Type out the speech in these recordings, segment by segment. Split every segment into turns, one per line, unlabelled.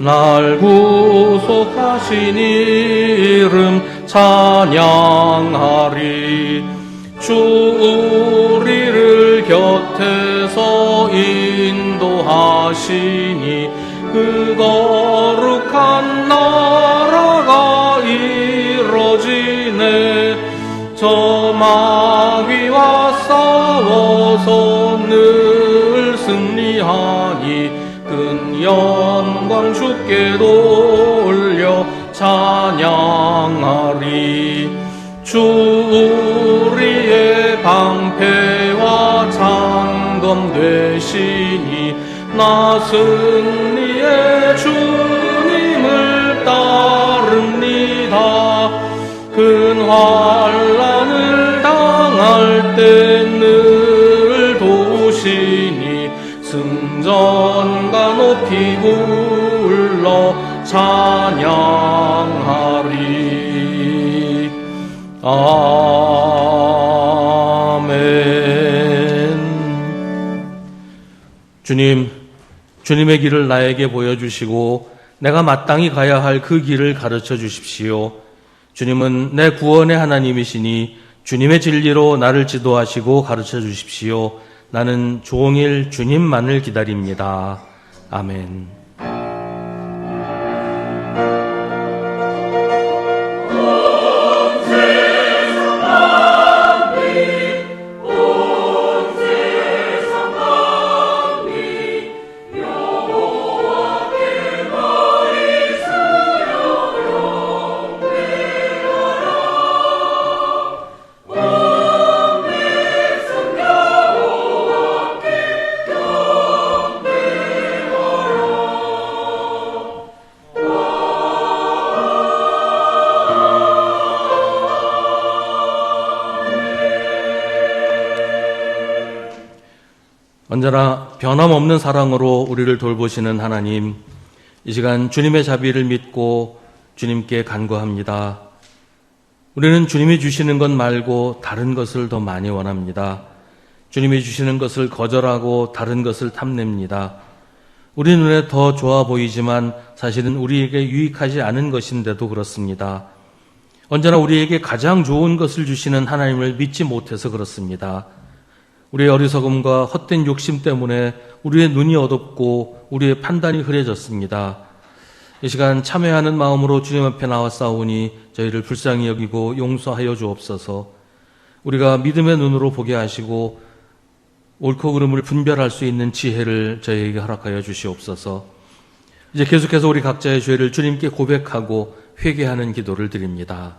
날 구속하신 이름 찬양하리. 주 우리를 곁에서 인도하시니 그 거룩한 나라가 이뤄지네. 저 마귀와 싸워서 늘 승리하니 큰 영광 주께 돌려 찬양하리. 주 우리의 방패와 창검 되시니 나 승리의 주님을 따릅니다. 큰 환난을 당할 때 늘 도우시니 승전가 높이 불러 찬양하리. 아멘. 주님의 길을 나에게 보여주시고 내가 마땅히 가야 할 그 길을 가르쳐 주십시오. 주님은 내 구원의 하나님이시니 주님의 진리로 나를 지도하시고 가르쳐 주십시오. 나는 종일 주님만을 기다립니다. 아멘. 언제나 변함없는 사랑으로 우리를 돌보시는 하나님, 이 시간 주님의 자비를 믿고 주님께 간구합니다. 우리는 주님이 주시는 것 말고 다른 것을 더 많이 원합니다. 주님이 주시는 것을 거절하고 다른 것을 탐냅니다. 우리 눈에 더 좋아 보이지만 사실은 우리에게 유익하지 않은 것인데도 그렇습니다. 언제나 우리에게 가장 좋은 것을 주시는 하나님을 믿지 못해서 그렇습니다. 우리의 어리석음과 헛된 욕심 때문에 우리의 눈이 어둡고 우리의 판단이 흐려졌습니다. 이 시간 참회하는 마음으로 주님 앞에 나와 싸우니 저희를 불쌍히 여기고 용서하여 주옵소서. 우리가 믿음의 눈으로 보게 하시고 옳고 그름을 분별할 수 있는 지혜를 저희에게 허락하여 주시옵소서. 이제 계속해서 우리 각자의 죄를 주님께 고백하고 회개하는 기도를 드립니다.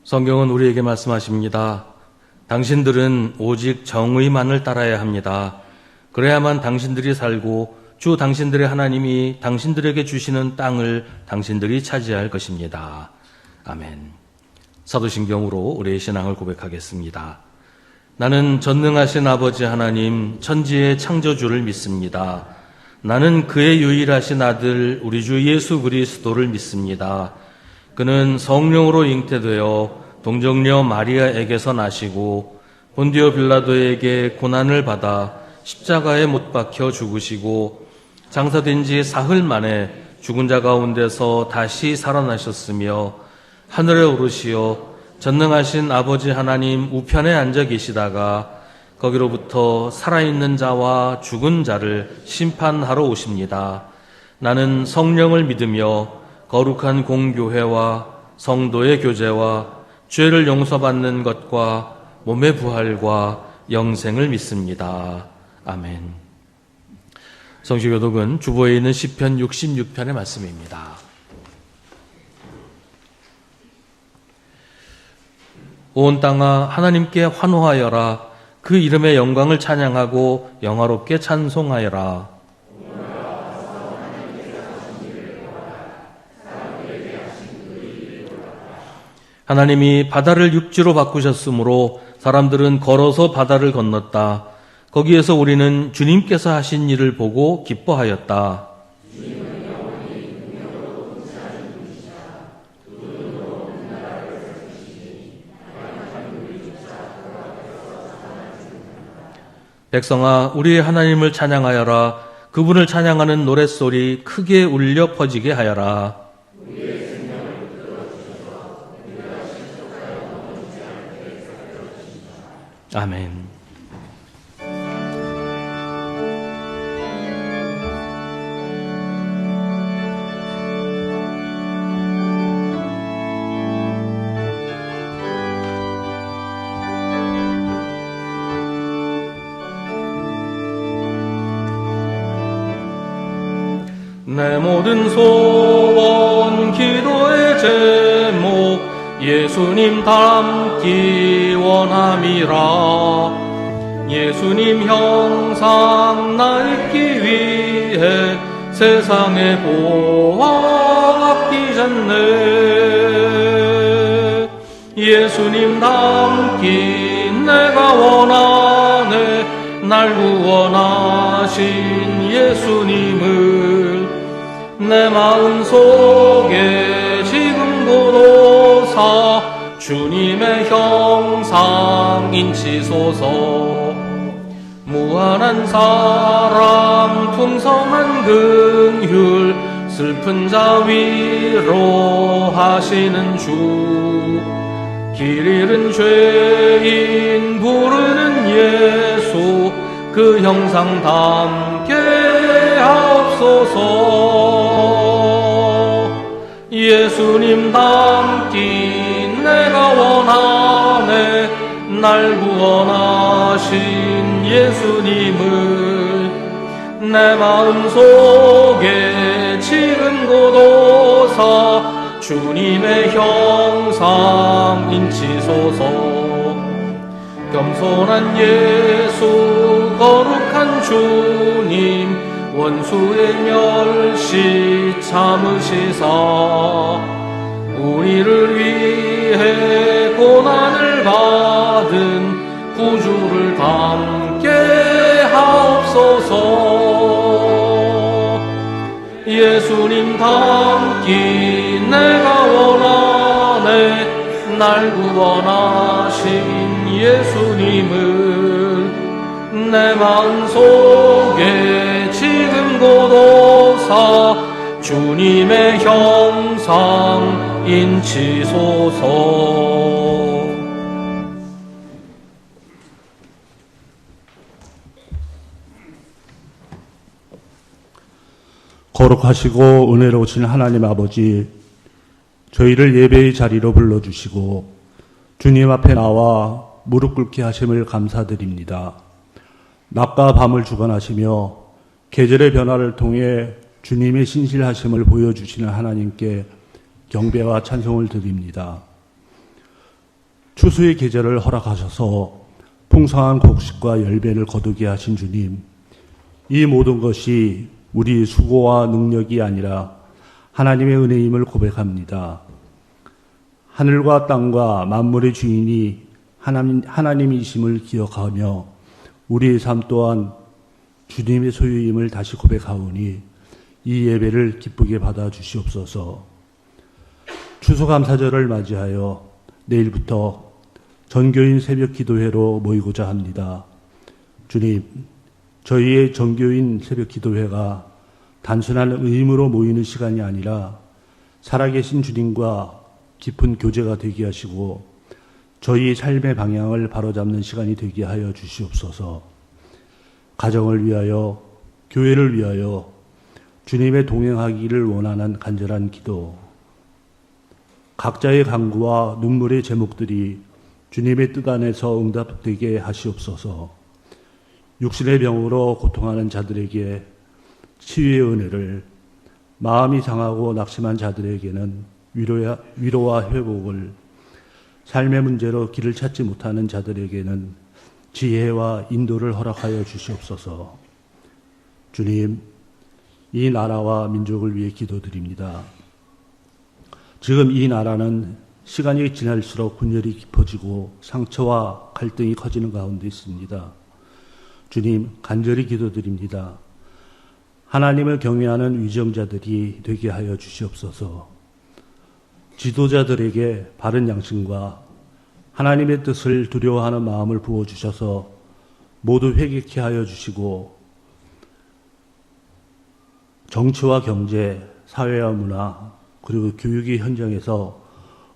성경은 우리에게 말씀하십니다. 당신들은 오직 정의만을 따라야 합니다. 그래야만 당신들이 살고 주 당신들의 하나님이 당신들에게 주시는 땅을 당신들이 차지할 것입니다. 아멘. 사도신경으로 우리의 신앙을 고백하겠습니다. 나는 전능하신 아버지 하나님 천지의 창조주를 믿습니다. 나는 그의 유일하신 아들 우리 주 예수 그리스도를 믿습니다. 그는 성령으로 잉태되어 동정녀 마리아에게서 나시고 본디오 빌라도에게 고난을 받아 십자가에 못 박혀 죽으시고 장사된 지 사흘 만에 죽은 자 가운데서 다시 살아나셨으며 하늘에 오르시어 전능하신 아버지 하나님 우편에 앉아 계시다가 거기로부터 살아있는 자와 죽은 자를 심판하러 오십니다. 나는 성령을 믿으며 거룩한 공교회와 성도의 교제와 죄를 용서받는 것과 몸의 부활과 영생을 믿습니다. 아멘. 성시교독은 주보에 있는 시편 66편의 말씀입니다. 온 땅아 하나님께 환호하여라. 그 이름의 영광을 찬양하고 영화롭게 찬송하여라. 하나님이 바다를 육지로 바꾸셨으므로 사람들은 걸어서 바다를 건넜다. 거기에서 우리는 주님께서 하신 일을 보고 기뻐하였다. 백성아, 우리의 하나님을 찬양하여라. 그분을 찬양하는 노랫소리 크게 울려 퍼지게 하여라. 아멘. 내 모든 소원 기도의 제목 예수님 닮기 원함이라. 예수님 형상 나 입기 위해 세상의 보화 아끼셨네. 예수님 닮기 내가 원하네. 날 구원하신 예수님을 내 마음속에 지금 고도사 주님의 형상 인치소서. 무한한 사랑 풍성한 긍휼 슬픈 자 위로하시는 주. 길 잃은 죄인 부르는 예수 그 형상 담게 하옵소서. 예수님 닮기 내가 원하네. 날 구원하신 예수님을 내 마음속에 지금 고도사 주님의 형상 인치소서. 겸손한 예수 거룩한 주님 원수의 멸시 참으시사 우리를 위해 고난을 받은 구주를 담게 하옵소서. 예수님 닮기 내가 원하네. 날 구원하신 예수님을 내 마음속에 지금 고도사 주님의 형상 인치소서.
거룩하시고 은혜로우신 하나님 아버지, 저희를 예배의 자리로 불러주시고 주님 앞에 나와 무릎 꿇게 하심을 감사드립니다. 낮과 밤을 주관하시며 계절의 변화를 통해 주님의 신실하심을 보여주시는 하나님께 경배와 찬송을 드립니다. 추수의 계절을 허락하셔서 풍성한 곡식과 열매를 거두게 하신 주님, 이 모든 것이 우리 수고와 능력이 아니라 하나님의 은혜임을 고백합니다. 하늘과 땅과 만물의 주인이 하나님이심을 기억하며 우리의 삶 또한 주님의 소유임을 다시 고백하오니 이 예배를 기쁘게 받아 주시옵소서. 추수감사절을 맞이하여 내일부터 전교인 새벽 기도회로 모이고자 합니다. 주님, 저희의 전교인 새벽 기도회가 단순한 의무로 모이는 시간이 아니라 살아계신 주님과 깊은 교제가 되게 하시고 저희의 삶의 방향을 바로잡는 시간이 되게 하여 주시옵소서. 가정을 위하여, 교회를 위하여 주님의 동행하기를 원하는 간절한 기도, 각자의 간구와 눈물의 제목들이 주님의 뜻 안에서 응답되게 하시옵소서. 육신의 병으로 고통하는 자들에게 치유의 은혜를, 마음이 상하고 낙심한 자들에게는 위로와 회복을, 삶의 문제로 길을 찾지 못하는 자들에게는 지혜와 인도를 허락하여 주시옵소서. 주님, 이 나라와 민족을 위해 기도드립니다. 지금 이 나라는 시간이 지날수록 분열이 깊어지고 상처와 갈등이 커지는 가운데 있습니다. 주님, 간절히 기도드립니다. 하나님을 경외하는 위정자들이 되게 하여 주시옵소서. 지도자들에게 바른 양심과 하나님의 뜻을 두려워하는 마음을 부어주셔서 모두 회개케 하여 주시고, 정치와 경제, 사회와 문화, 그리고 교육의 현장에서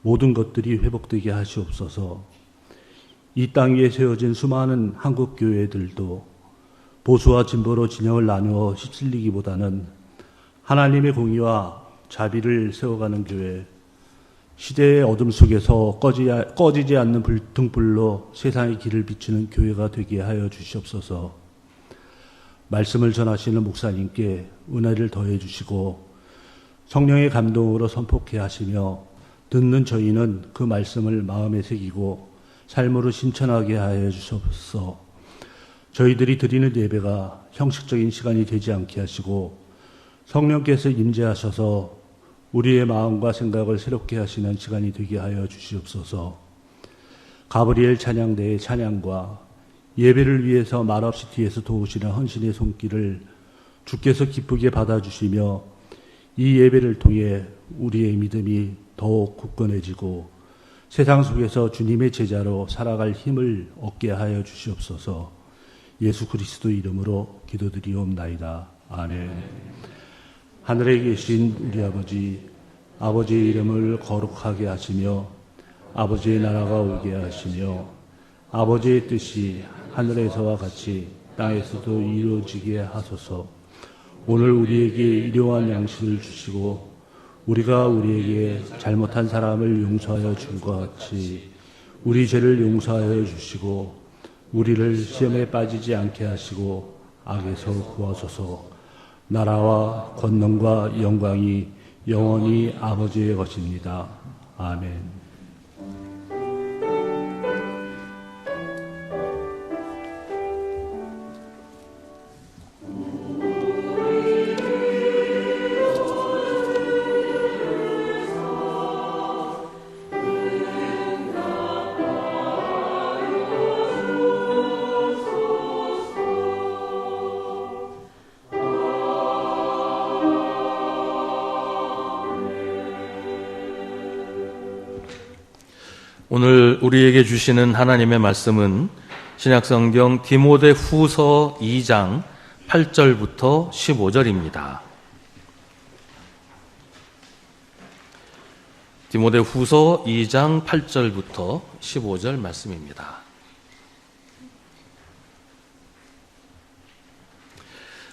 모든 것들이 회복되게 하시옵소서. 이 땅 위에 세워진 수많은 한국 교회들도 보수와 진보로 진영을 나누어 휩쓸리기보다는 하나님의 공의와 자비를 세워가는 교회, 시대의 어둠 속에서 꺼지지 않는 등불로 세상의 길을 비추는 교회가 되게 하여 주시옵소서. 말씀을 전하시는 목사님께 은혜를 더해 주시고 성령의 감동으로 선포케 하시며 듣는 저희는 그 말씀을 마음에 새기고 삶으로 실천하게 하여 주시옵소서. 저희들이 드리는 예배가 형식적인 시간이 되지 않게 하시고 성령께서 임재하셔서 우리의 마음과 생각을 새롭게 하시는 시간이 되게 하여 주시옵소서. 가브리엘 찬양대의 찬양과 예배를 위해서 말없이 뒤에서 도우시는 헌신의 손길을 주께서 기쁘게 받아주시며 이 예배를 통해 우리의 믿음이 더욱 굳건해지고 세상 속에서 주님의 제자로 살아갈 힘을 얻게 하여 주시옵소서. 예수 그리스도 이름으로 기도드리옵나이다. 아멘. 하늘에 계신 우리 아버지, 아버지의 이름을 거룩하게 하시며 아버지의 나라가 오게 하시며 아버지의 뜻이 하늘에서와 같이 땅에서도 이루어지게 하소서. 오늘 우리에게 일용할 양식을 주시고 우리가 우리에게 잘못한 사람을 용서하여 준 것 같이 우리 죄를 용서하여 주시고 우리를 시험에 빠지지 않게 하시고 악에서 구하소서. 나라와 권능과 영광이 영원히 아버지의 것입니다. 아멘.
오늘 우리에게 주시는 하나님의 말씀은 신약성경 디모데 후서 2장 8절부터 15절입니다. 디모데 후서 2장 8절부터 15절 말씀입니다.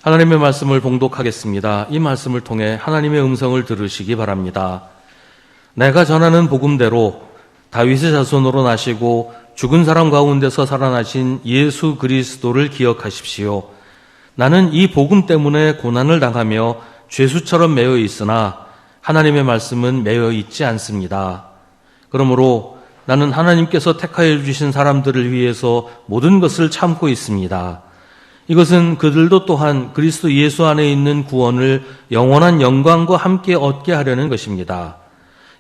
하나님의 말씀을 봉독하겠습니다. 이 말씀을 통해 하나님의 음성을 들으시기 바랍니다. 내가 전하는 복음대로 다윗의 자손으로 나시고 죽은 사람 가운데서 살아나신 예수 그리스도를 기억하십시오. 나는 이 복음 때문에 고난을 당하며 죄수처럼 매여 있으나 하나님의 말씀은 매여 있지 않습니다. 그러므로 나는 하나님께서 택하여 주신 사람들을 위해서 모든 것을 참고 있습니다. 이것은 그들도 또한 그리스도 예수 안에 있는 구원을 영원한 영광과 함께 얻게 하려는 것입니다.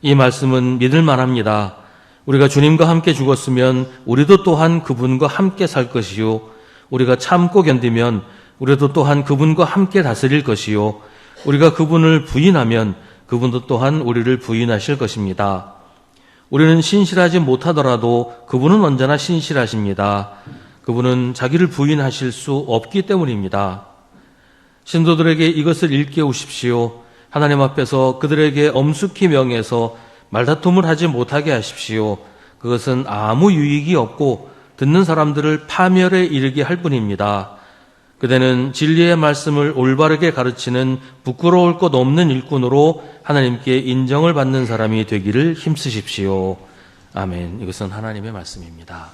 이 말씀은 믿을 만합니다. 우리가 주님과 함께 죽었으면 우리도 또한 그분과 함께 살 것이요, 우리가 참고 견디면 우리도 또한 그분과 함께 다스릴 것이요, 우리가 그분을 부인하면 그분도 또한 우리를 부인하실 것입니다. 우리는 신실하지 못하더라도 그분은 언제나 신실하십니다. 그분은 자기를 부인하실 수 없기 때문입니다. 신도들에게 이것을 일깨우십시오. 하나님 앞에서 그들에게 엄숙히 명해서 말다툼을 하지 못하게 하십시오. 그것은 아무 유익이 없고 듣는 사람들을 파멸에 이르게 할 뿐입니다. 그대는 진리의 말씀을 올바르게 가르치는 부끄러울 것 없는 일꾼으로 하나님께 인정을 받는 사람이 되기를 힘쓰십시오. 아멘. 이것은 하나님의 말씀입니다.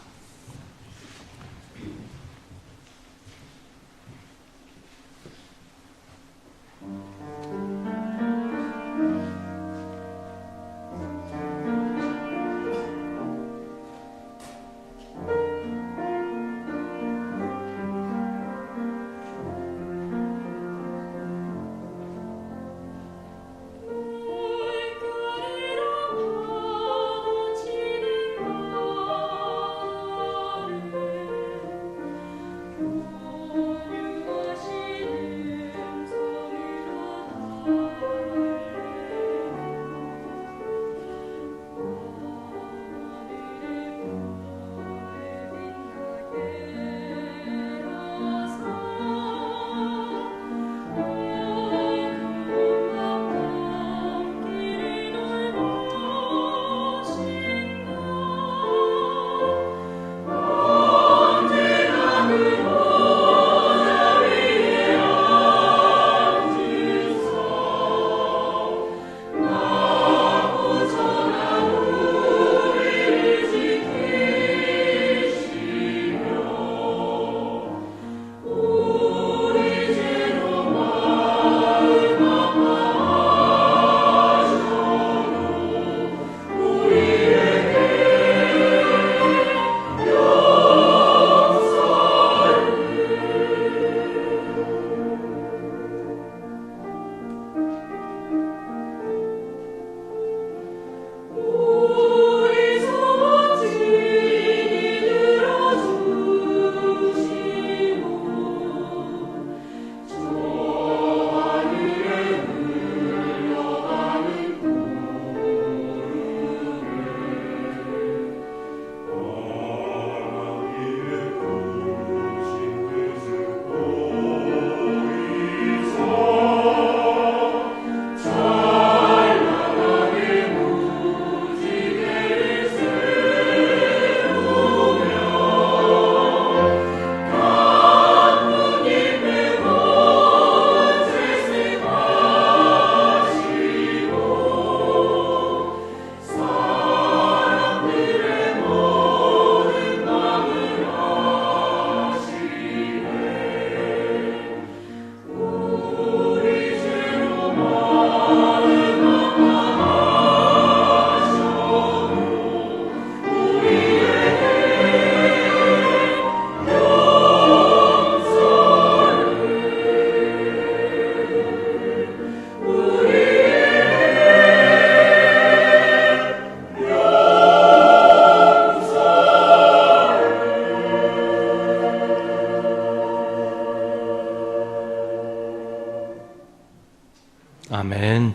아멘.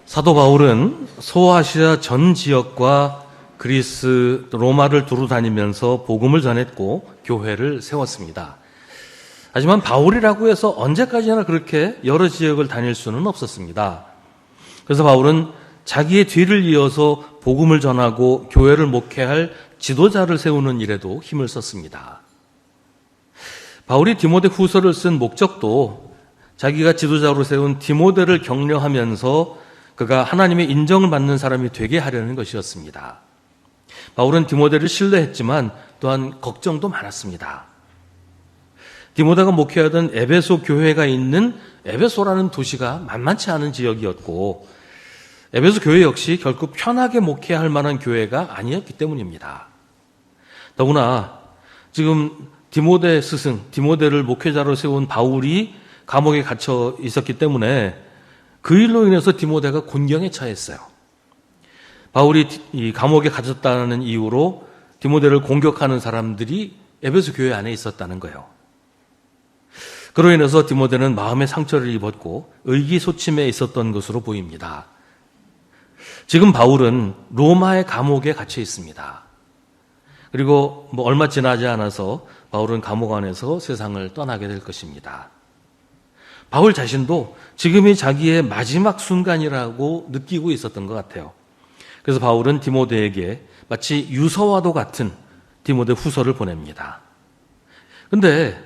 사도 바울은 소아시아 전 지역과 그리스, 로마를 두루 다니면서 복음을 전했고 교회를 세웠습니다. 하지만 바울이라고 해서 언제까지나 그렇게 여러 지역을 다닐 수는 없었습니다. 그래서 바울은 자기의 뒤를 이어서 복음을 전하고 교회를 목회할 지도자를 세우는 일에도 힘을 썼습니다. 바울이 디모데 후서를 쓴 목적도 자기가 지도자로 세운 디모데를 격려하면서 그가 하나님의 인정을 받는 사람이 되게 하려는 것이었습니다. 바울은 디모데를 신뢰했지만 또한 걱정도 많았습니다. 디모데가 목회하던 에베소 교회가 있는 에베소라는 도시가 만만치 않은 지역이었고 에베소 교회 역시 결코 편하게 목회할 만한 교회가 아니었기 때문입니다. 더구나 지금 디모데 스승, 디모데를 목회자로 세운 바울이 감옥에 갇혀 있었기 때문에 그 일로 인해서 디모데가 곤경에 처했어요. 바울이 이 감옥에 갇혔다는 이유로 디모데를 공격하는 사람들이 에베소 교회 안에 있었다는 거예요. 그로 인해서 디모데는 마음의 상처를 입었고 의기소침해 있었던 것으로 보입니다. 지금 바울은 로마의 감옥에 갇혀 있습니다. 그리고 얼마 지나지 않아서 바울은 감옥 안에서 세상을 떠나게 될 것입니다. 바울 자신도 지금이 자기의 마지막 순간이라고 느끼고 있었던 것 같아요. 그래서 바울은 디모데에게 마치 유서와도 같은 디모데 후서를 보냅니다. 근데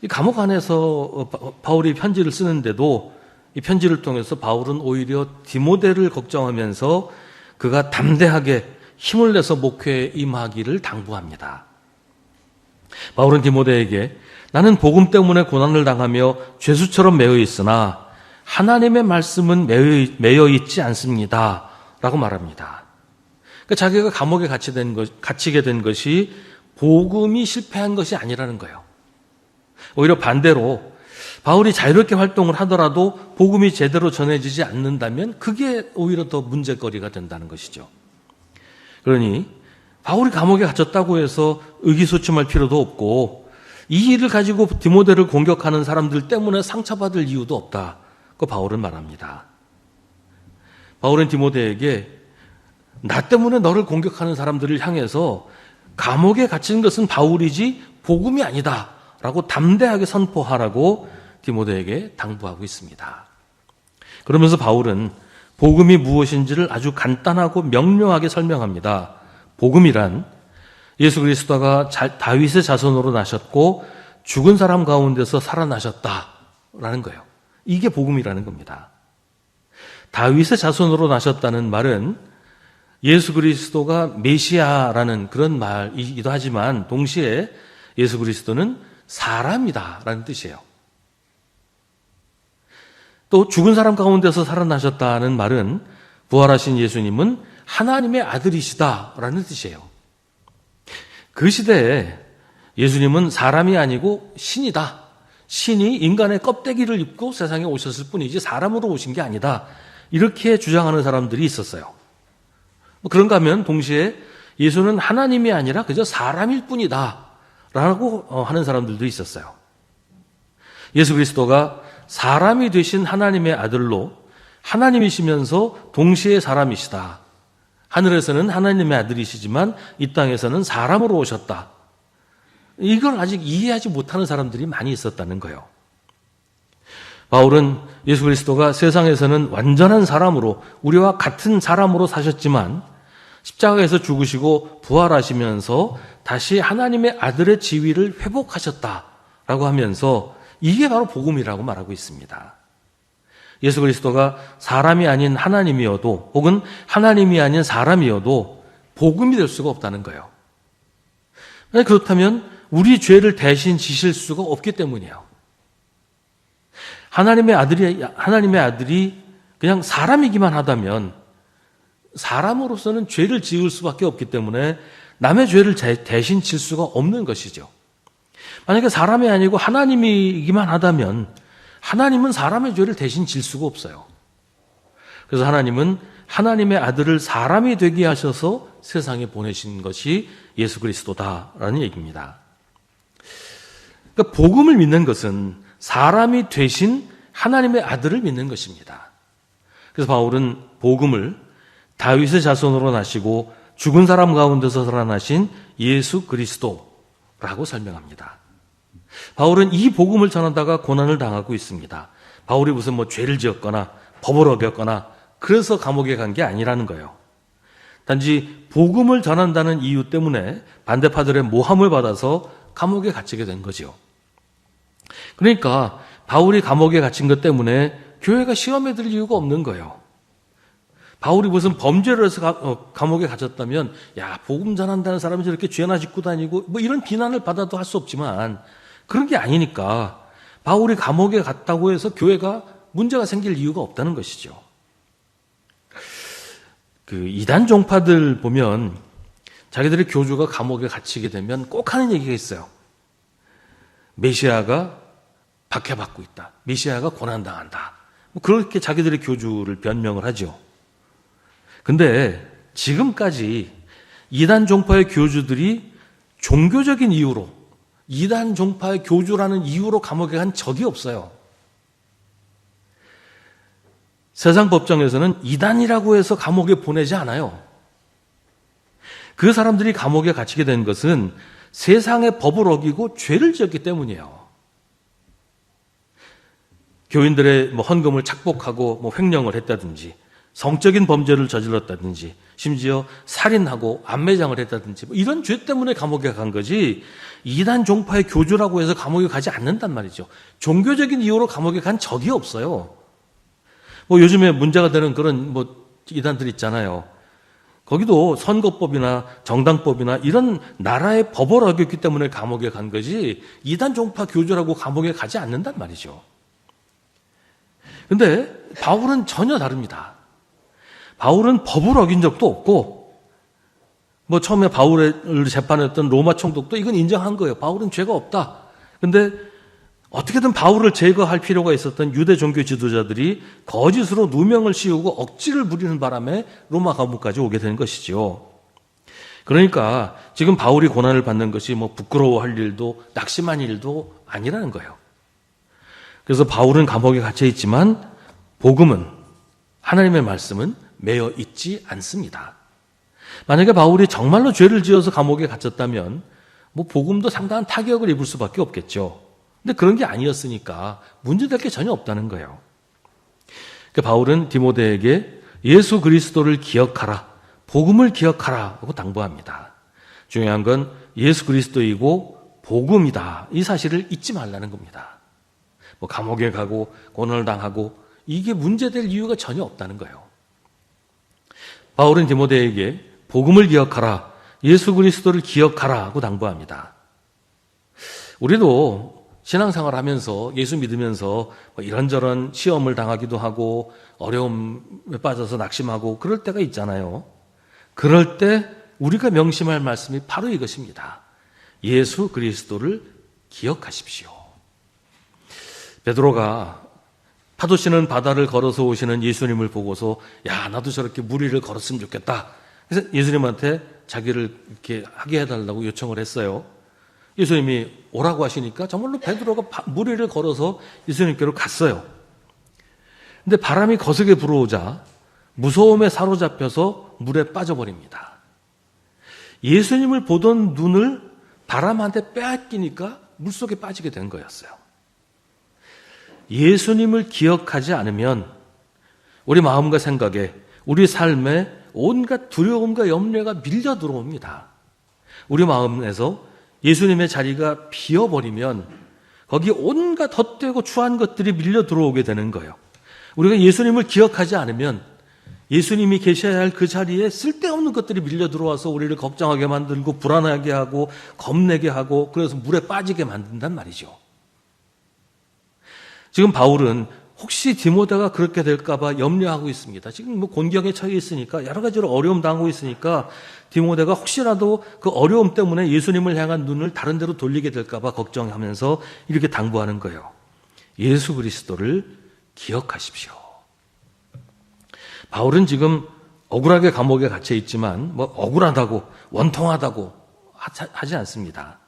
이 감옥 안에서 바울이 편지를 쓰는데도 이 편지를 통해서 바울은 오히려 디모데를 걱정하면서 그가 담대하게 힘을 내서 목회에 임하기를 당부합니다. 바울은 디모데에게 나는 복음 때문에 고난을 당하며 죄수처럼 매여 있으나 하나님의 말씀은 매여 있지 않습니다. 라고 말합니다. 그러니까 자기가 감옥에 갇히게 된 것이 복음이 실패한 것이 아니라는 거예요. 오히려 반대로 바울이 자유롭게 활동을 하더라도 복음이 제대로 전해지지 않는다면 그게 오히려 더 문제거리가 된다는 것이죠. 그러니 바울이 감옥에 갇혔다고 해서 의기소침할 필요도 없고 이 일을 가지고 디모데를 공격하는 사람들 때문에 상처받을 이유도 없다고 바울은 말합니다. 바울은 디모데에게 나 때문에 너를 공격하는 사람들을 향해서 감옥에 갇힌 것은 바울이지 복음이 아니다 라고 담대하게 선포하라고 디모데에게 당부하고 있습니다. 그러면서 바울은 복음이 무엇인지를 아주 간단하고 명료하게 설명합니다. 복음이란 예수 그리스도가 다윗의 자손으로 나셨고 죽은 사람 가운데서 살아나셨다라는 거예요. 이게 복음이라는 겁니다. 다윗의 자손으로 나셨다는 말은 예수 그리스도가 메시아라는 그런 말이기도 하지만 동시에 예수 그리스도는 사람이다라는 뜻이에요. 또 죽은 사람 가운데서 살아나셨다는 말은 부활하신 예수님은 하나님의 아들이시다라는 뜻이에요. 그 시대에 예수님은 사람이 아니고 신이다. 신이 인간의 껍데기를 입고 세상에 오셨을 뿐이지 사람으로 오신 게 아니다. 이렇게 주장하는 사람들이 있었어요. 그런가 하면 동시에 예수는 하나님이 아니라 그저 사람일 뿐이다. 라고 하는 사람들도 있었어요. 예수 그리스도가 사람이 되신 하나님의 아들로 하나님이시면서 동시에 사람이시다. 하늘에서는 하나님의 아들이시지만 이 땅에서는 사람으로 오셨다. 이걸 아직 이해하지 못하는 사람들이 많이 있었다는 거예요. 바울은 예수 그리스도가 세상에서는 완전한 사람으로 우리와 같은 사람으로 사셨지만 십자가에서 죽으시고 부활하시면서 다시 하나님의 아들의 지위를 회복하셨다라고 하면서 이게 바로 복음이라고 말하고 있습니다. 예수 그리스도가 사람이 아닌 하나님이어도 혹은 하나님이 아닌 사람이어도 복음이 될 수가 없다는 거예요. 그렇다면 우리 죄를 대신 지실 수가 없기 때문이에요. 하나님의 아들이 그냥 사람이기만 하다면 사람으로서는 죄를 지을 수밖에 없기 때문에 남의 죄를 대신 질 수가 없는 것이죠. 만약에 사람이 아니고 하나님이기만 하다면 하나님은 사람의 죄를 대신 질 수가 없어요. 그래서 하나님은 하나님의 아들을 사람이 되게 하셔서 세상에 보내신 것이 예수 그리스도다라는 얘기입니다. 그러니까 복음을 믿는 것은 사람이 되신 하나님의 아들을 믿는 것입니다. 그래서 바울은 복음을 다윗의 자손으로 나시고 죽은 사람 가운데서 살아나신 예수 그리스도라고 설명합니다. 바울은 이 복음을 전하다가 고난을 당하고 있습니다. 바울이 무슨 죄를 지었거나 법을 어겼거나 그래서 감옥에 간 게 아니라는 거예요. 단지 복음을 전한다는 이유 때문에 반대파들의 모함을 받아서 감옥에 갇히게 된 거죠. 그러니까 바울이 감옥에 갇힌 것 때문에 교회가 시험에 들 이유가 없는 거예요. 바울이 무슨 범죄를 해서 감옥에 갇혔다면 복음 전한다는 사람이 저렇게 죄나 짓고 다니고 이런 비난을 받아도 할 수 없지만 그런 게 아니니까 바울이 감옥에 갔다고 해서 교회가 문제가 생길 이유가 없다는 것이죠. 그 이단 종파들 보면 자기들의 교주가 감옥에 갇히게 되면 꼭 하는 얘기가 있어요. 메시아가 박해받고 있다. 메시아가 고난당한다. 그렇게 자기들의 교주를 변명을 하죠. 근데 지금까지 이단 종파의 교주들이 종교적인 이유로 이단 종파의 교주라는 이유로 감옥에 간 적이 없어요. 세상 법정에서는 이단이라고 해서 감옥에 보내지 않아요. 그 사람들이 감옥에 갇히게 된 것은 세상의 법을 어기고 죄를 지었기 때문이에요. 교인들의 헌금을 착복하고 횡령을 했다든지 성적인 범죄를 저질렀다든지 심지어 살인하고 암매장을 했다든지 이런 죄 때문에 감옥에 간 거지 이단 종파의 교주라고 해서 감옥에 가지 않는단 말이죠. 종교적인 이유로 감옥에 간 적이 없어요. 요즘에 문제가 되는 그런 이단들 있잖아요. 거기도 선거법이나 정당법이나 이런 나라의 법을 어겼기 때문에 감옥에 간 거지 이단 종파 교주라고 감옥에 가지 않는단 말이죠. 근데 바울은 전혀 다릅니다. 바울은 법을 어긴 적도 없고 처음에 바울을 재판했던 로마 총독도 이건 인정한 거예요. 바울은 죄가 없다. 근데 어떻게든 바울을 제거할 필요가 있었던 유대 종교 지도자들이 거짓으로 누명을 씌우고 억지를 부리는 바람에 로마 감옥까지 오게 된 것이죠. 그러니까 지금 바울이 고난을 받는 것이 부끄러워할 일도 낙심한 일도 아니라는 거예요. 그래서 바울은 감옥에 갇혀 있지만 복음은, 하나님의 말씀은 매여 있지 않습니다. 만약에 바울이 정말로 죄를 지어서 감옥에 갇혔다면 복음도 상당한 타격을 입을 수밖에 없겠죠. 근데 그런 게 아니었으니까 문제될 게 전혀 없다는 거예요. 그러니까 바울은 디모데에게 예수 그리스도를 기억하라, 복음을 기억하라 하고 당부합니다. 중요한 건 예수 그리스도이고 복음이다. 이 사실을 잊지 말라는 겁니다. 감옥에 가고 고난을 당하고 이게 문제될 이유가 전혀 없다는 거예요. 바울은 디모데에게 복음을 기억하라, 예수 그리스도를 기억하라 하고 당부합니다. 우리도 신앙생활 하면서 예수 믿으면서 이런저런 시험을 당하기도 하고 어려움에 빠져서 낙심하고 그럴 때가 있잖아요. 그럴 때 우리가 명심할 말씀이 바로 이것입니다. 예수 그리스도를 기억하십시오. 베드로가 파도 치는 바다를 걸어서 오시는 예수님을 보고서 야, 나도 저렇게 무리를 걸었으면 좋겠다. 그래서 예수님한테 자기를 이렇게 하게 해달라고 요청을 했어요. 예수님이 오라고 하시니까 정말로 베드로가 무리를 걸어서 예수님께로 갔어요. 근데 바람이 거세게 불어오자 무서움에 사로잡혀서 물에 빠져버립니다. 예수님을 보던 눈을 바람한테 빼앗기니까 물속에 빠지게 된 거였어요. 예수님을 기억하지 않으면 우리 마음과 생각에, 우리 삶에 온갖 두려움과 염려가 밀려 들어옵니다. 우리 마음에서 예수님의 자리가 비어버리면 거기 온갖 헛되고 추한 것들이 밀려 들어오게 되는 거예요. 우리가 예수님을 기억하지 않으면 예수님이 계셔야 할 그 자리에 쓸데없는 것들이 밀려 들어와서 우리를 걱정하게 만들고 불안하게 하고 겁내게 하고 그래서 물에 빠지게 만든단 말이죠. 지금 바울은 혹시 디모데가 그렇게 될까봐 염려하고 있습니다. 지금 곤경에 처해 있으니까 여러 가지로 어려움 당하고 있으니까 디모데가 혹시라도 그 어려움 때문에 예수님을 향한 눈을 다른 데로 돌리게 될까봐 걱정하면서 이렇게 당부하는 거예요. 예수 그리스도를 기억하십시오. 바울은 지금 억울하게 감옥에 갇혀 있지만 억울하다고 원통하다고 하지 않습니다.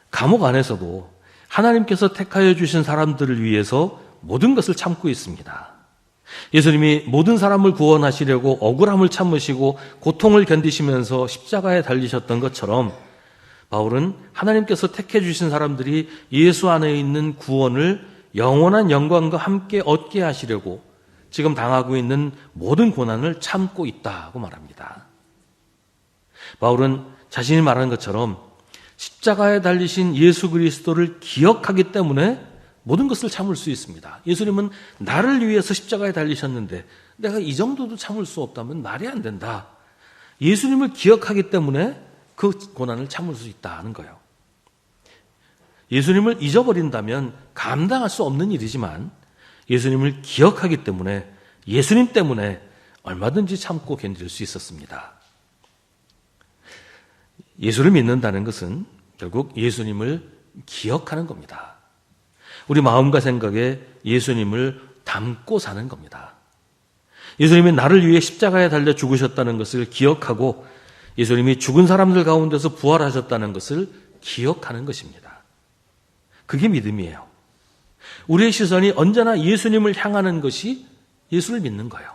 감옥 안에서도 하나님께서 택하여 주신 사람들을 위해서 모든 것을 참고 있습니다. 예수님이 모든 사람을 구원하시려고 억울함을 참으시고 고통을 견디시면서 십자가에 달리셨던 것처럼 바울은 하나님께서 택해 주신 사람들이 예수 안에 있는 구원을 영원한 영광과 함께 얻게 하시려고 지금 당하고 있는 모든 고난을 참고 있다고 말합니다. 바울은 자신이 말한 것처럼 십자가에 달리신 예수 그리스도를 기억하기 때문에 모든 것을 참을 수 있습니다. 예수님은 나를 위해서 십자가에 달리셨는데 내가 이 정도도 참을 수 없다면 말이 안 된다. 예수님을 기억하기 때문에 그 고난을 참을 수 있다는 거예요. 예수님을 잊어버린다면 감당할 수 없는 일이지만 예수님을 기억하기 때문에 예수님 때문에 얼마든지 참고 견딜 수 있었습니다. 예수를 믿는다는 것은 결국 예수님을 기억하는 겁니다. 우리 마음과 생각에 예수님을 담고 사는 겁니다. 예수님이 나를 위해 십자가에 달려 죽으셨다는 것을 기억하고 예수님이 죽은 사람들 가운데서 부활하셨다는 것을 기억하는 것입니다. 그게 믿음이에요. 우리의 시선이 언제나 예수님을 향하는 것이 예수를 믿는 거예요.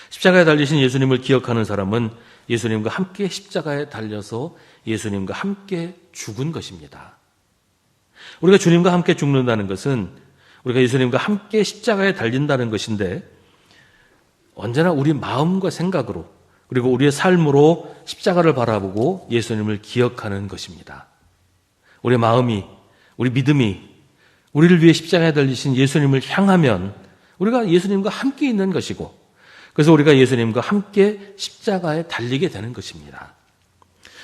십자가에 달리신 예수님을 기억하는 사람은 예수님과 함께 십자가에 달려서 예수님과 함께 죽은 것입니다. 우리가 주님과 함께 죽는다는 것은 우리가 예수님과 함께 십자가에 달린다는 것인데 언제나 우리 마음과 생각으로 그리고 우리의 삶으로 십자가를 바라보고 예수님을 기억하는 것입니다. 우리의 마음이, 우리 믿음이 우리를 위해 십자가에 달리신 예수님을 향하면 우리가 예수님과 함께 있는 것이고, 그래서 우리가 예수님과 함께 십자가에 달리게 되는 것입니다.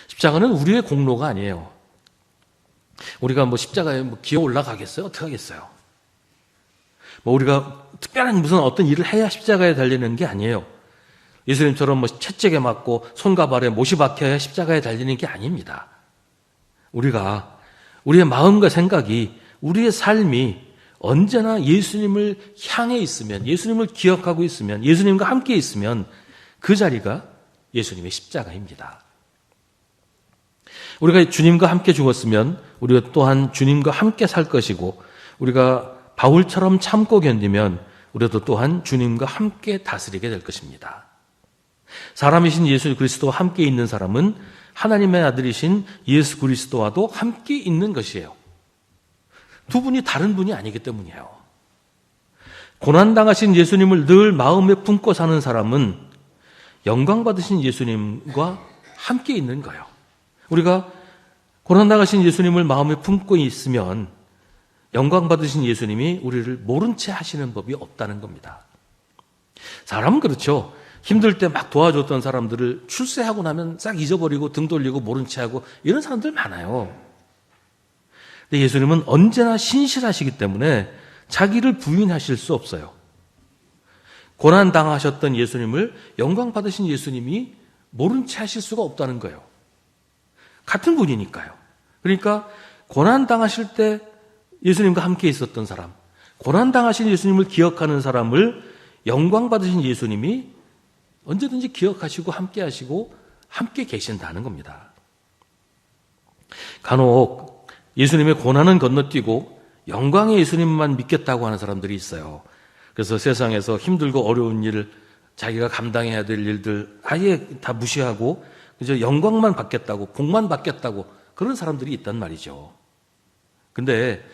십자가는 우리의 공로가 아니에요. 우리가 십자가에 기어 올라가겠어요? 어떻게 하겠어요? 우리가 특별한 무슨 어떤 일을 해야 십자가에 달리는 게 아니에요. 예수님처럼 채찍에 맞고 손과 발에 못이 박혀야 십자가에 달리는 게 아닙니다. 우리가 우리의 마음과 생각이, 우리의 삶이 언제나 예수님을 향해 있으면, 예수님을 기억하고 있으면, 예수님과 함께 있으면 그 자리가 예수님의 십자가입니다. 우리가 주님과 함께 죽었으면 우리가 또한 주님과 함께 살 것이고, 우리가 바울처럼 참고 견디면 우리도 또한 주님과 함께 다스리게 될 것입니다. 사람이신 예수 그리스도와 함께 있는 사람은 하나님의 아들이신 예수 그리스도와도 함께 있는 것이에요. 두 분이 다른 분이 아니기 때문이에요. 고난당하신 예수님을 늘 마음에 품고 사는 사람은 영광받으신 예수님과 함께 있는 거예요. 우리가 고난당하신 예수님을 마음에 품고 있으면 영광받으신 예수님이 우리를 모른 채 하시는 법이 없다는 겁니다. 사람은 그렇죠. 힘들 때 막 도와줬던 사람들을 출세하고 나면 싹 잊어버리고 등 돌리고 모른 채 하고 이런 사람들 많아요. 근데 예수님은 언제나 신실하시기 때문에 자기를 부인하실 수 없어요. 고난당하셨던 예수님을 영광받으신 예수님이 모른 채 하실 수가 없다는 거예요. 같은 분이니까요. 그러니까 고난당하실 때 예수님과 함께 있었던 사람, 고난당하신 예수님을 기억하는 사람을 영광받으신 예수님이 언제든지 기억하시고 함께 하시고 함께 계신다는 겁니다. 간혹 예수님의 고난은 건너뛰고 영광의 예수님만 믿겠다고 하는 사람들이 있어요. 그래서 세상에서 힘들고 어려운 일, 자기가 감당해야 될 일들 아예 다 무시하고 그저 영광만 받겠다고, 복만 받겠다고 그런 사람들이 있단 말이죠. 근데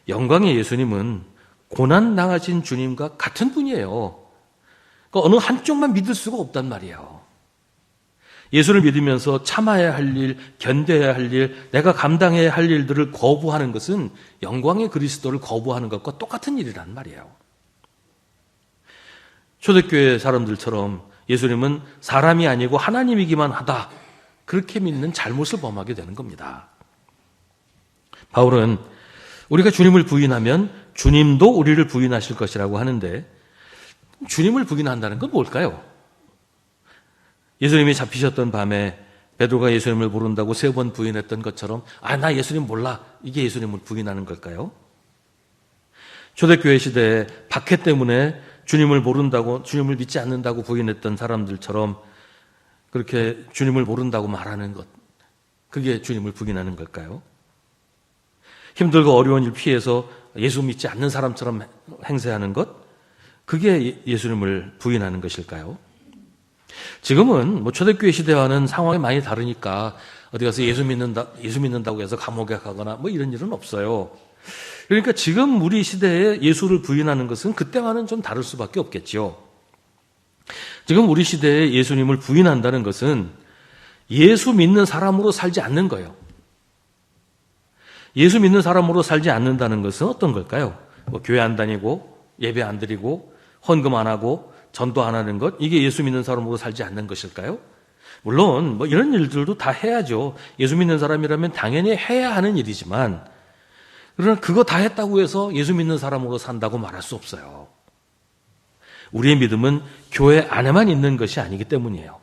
영광의 예수님은 고난 당하신 주님과 같은 분이에요. 그러니까 어느 한쪽만 믿을 수가 없단 말이에요. 예수를 믿으면서 참아야 할 일, 견뎌야 할 일, 내가 감당해야 할 일들을 거부하는 것은 영광의 그리스도를 거부하는 것과 똑같은 일이란 말이에요. 초대교회 사람들처럼 예수님은 사람이 아니고 하나님이기만 하다, 그렇게 믿는 잘못을 범하게 되는 겁니다. 바울은 우리가 주님을 부인하면 주님도 우리를 부인하실 것이라고 하는데, 주님을 부인한다는 건 뭘까요? 예수님이 잡히셨던 밤에 베드로가 예수님을 모른다고 3번 부인했던 것처럼 나 예수님 몰라, 이게 예수님을 부인하는 걸까요? 초대교회 시대에 박해 때문에 주님을 모른다고, 주님을 믿지 않는다고 부인했던 사람들처럼 그렇게 주님을 모른다고 말하는 것, 그게 주님을 부인하는 걸까요? 힘들고 어려운 일 피해서 예수 믿지 않는 사람처럼 행세하는 것, 그게 예수님을 부인하는 것일까요? 지금은 초대교회 시대와는 상황이 많이 다르니까 어디 가서 예수 믿는다고 해서 감옥에 가거나 이런 일은 없어요. 그러니까 지금 우리 시대에 예수를 부인하는 것은 그때와는 좀 다를 수밖에 없겠죠. 지금 우리 시대에 예수님을 부인한다는 것은 예수 믿는 사람으로 살지 않는 거예요. 예수 믿는 사람으로 살지 않는다는 것은 어떤 걸까요? 교회 안 다니고 예배 안 드리고 헌금 안 하고 전도 안 하는 것, 이게 예수 믿는 사람으로 살지 않는 것일까요? 물론 이런 일들도 다 해야죠. 예수 믿는 사람이라면 당연히 해야 하는 일이지만, 그러나 그거 다 했다고 해서 예수 믿는 사람으로 산다고 말할 수 없어요. 우리의 믿음은 교회 안에만 있는 것이 아니기 때문이에요.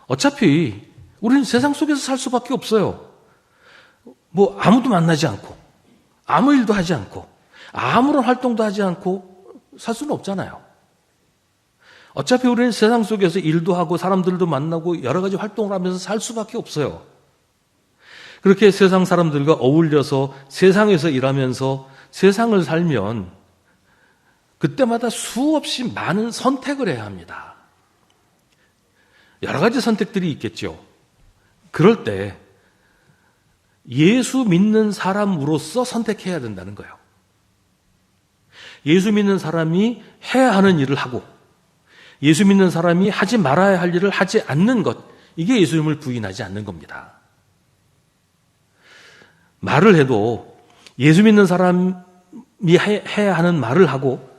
어차피 우리는 세상 속에서 살 수밖에 없어요. 아무도 만나지 않고 아무 일도 하지 않고 아무런 활동도 하지 않고 살 수는 없잖아요. 어차피 우리는 세상 속에서 일도 하고 사람들도 만나고 여러 가지 활동을 하면서 살 수밖에 없어요. 그렇게 세상 사람들과 어울려서 세상에서 일하면서 세상을 살면 그때마다 수없이 많은 선택을 해야 합니다. 여러 가지 선택들이 있겠죠. 그럴 때 예수 믿는 사람으로서 선택해야 된다는 거예요. 예수 믿는 사람이 해야 하는 일을 하고, 예수 믿는 사람이 하지 말아야 할 일을 하지 않는 것, 이게 예수님을 부인하지 않는 겁니다. 말을 해도 예수 믿는 사람이 해야 하는 말을 하고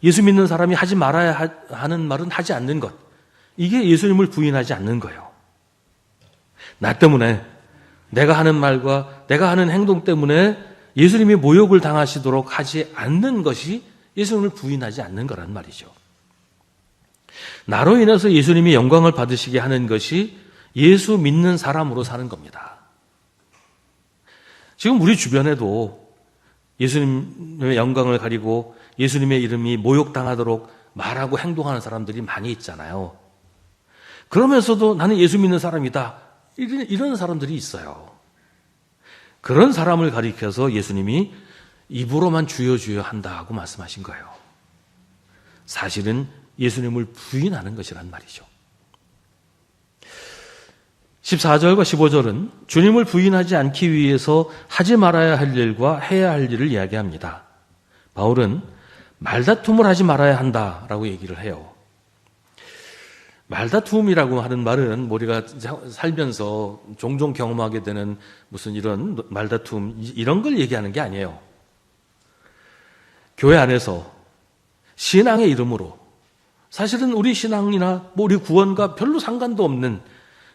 예수 믿는 사람이 하지 말아야 하는 말은 하지 않는 것, 이게 예수님을 부인하지 않는 거예요. 나 때문에, 내가 하는 말과 내가 하는 행동 때문에 예수님이 모욕을 당하시도록 하지 않는 것이 예수님을 부인하지 않는 거란 말이죠. 나로 인해서 예수님이 영광을 받으시게 하는 것이 예수 믿는 사람으로 사는 겁니다. 지금 우리 주변에도 예수님의 영광을 가리고 예수님의 이름이 모욕당하도록 말하고 행동하는 사람들이 많이 있잖아요. 그러면서도 나는 예수 믿는 사람이다, 이런 사람들이 있어요. 그런 사람을 가리켜서 예수님이 입으로만 주여 주여 한다고 말씀하신 거예요. 사실은 예수님을 부인하는 것이란 말이죠. 14절과 15절은 주님을 부인하지 않기 위해서 하지 말아야 할 일과 해야 할 일을 이야기합니다. 바울은 말다툼을 하지 말아야 한다라고 얘기를 해요. 말다툼이라고 하는 말은 우리가 살면서 종종 경험하게 되는 무슨 이런 말다툼, 이런 걸 얘기하는 게 아니에요. 교회 안에서 신앙의 이름으로, 사실은 우리 신앙이나 우리 구원과 별로 상관도 없는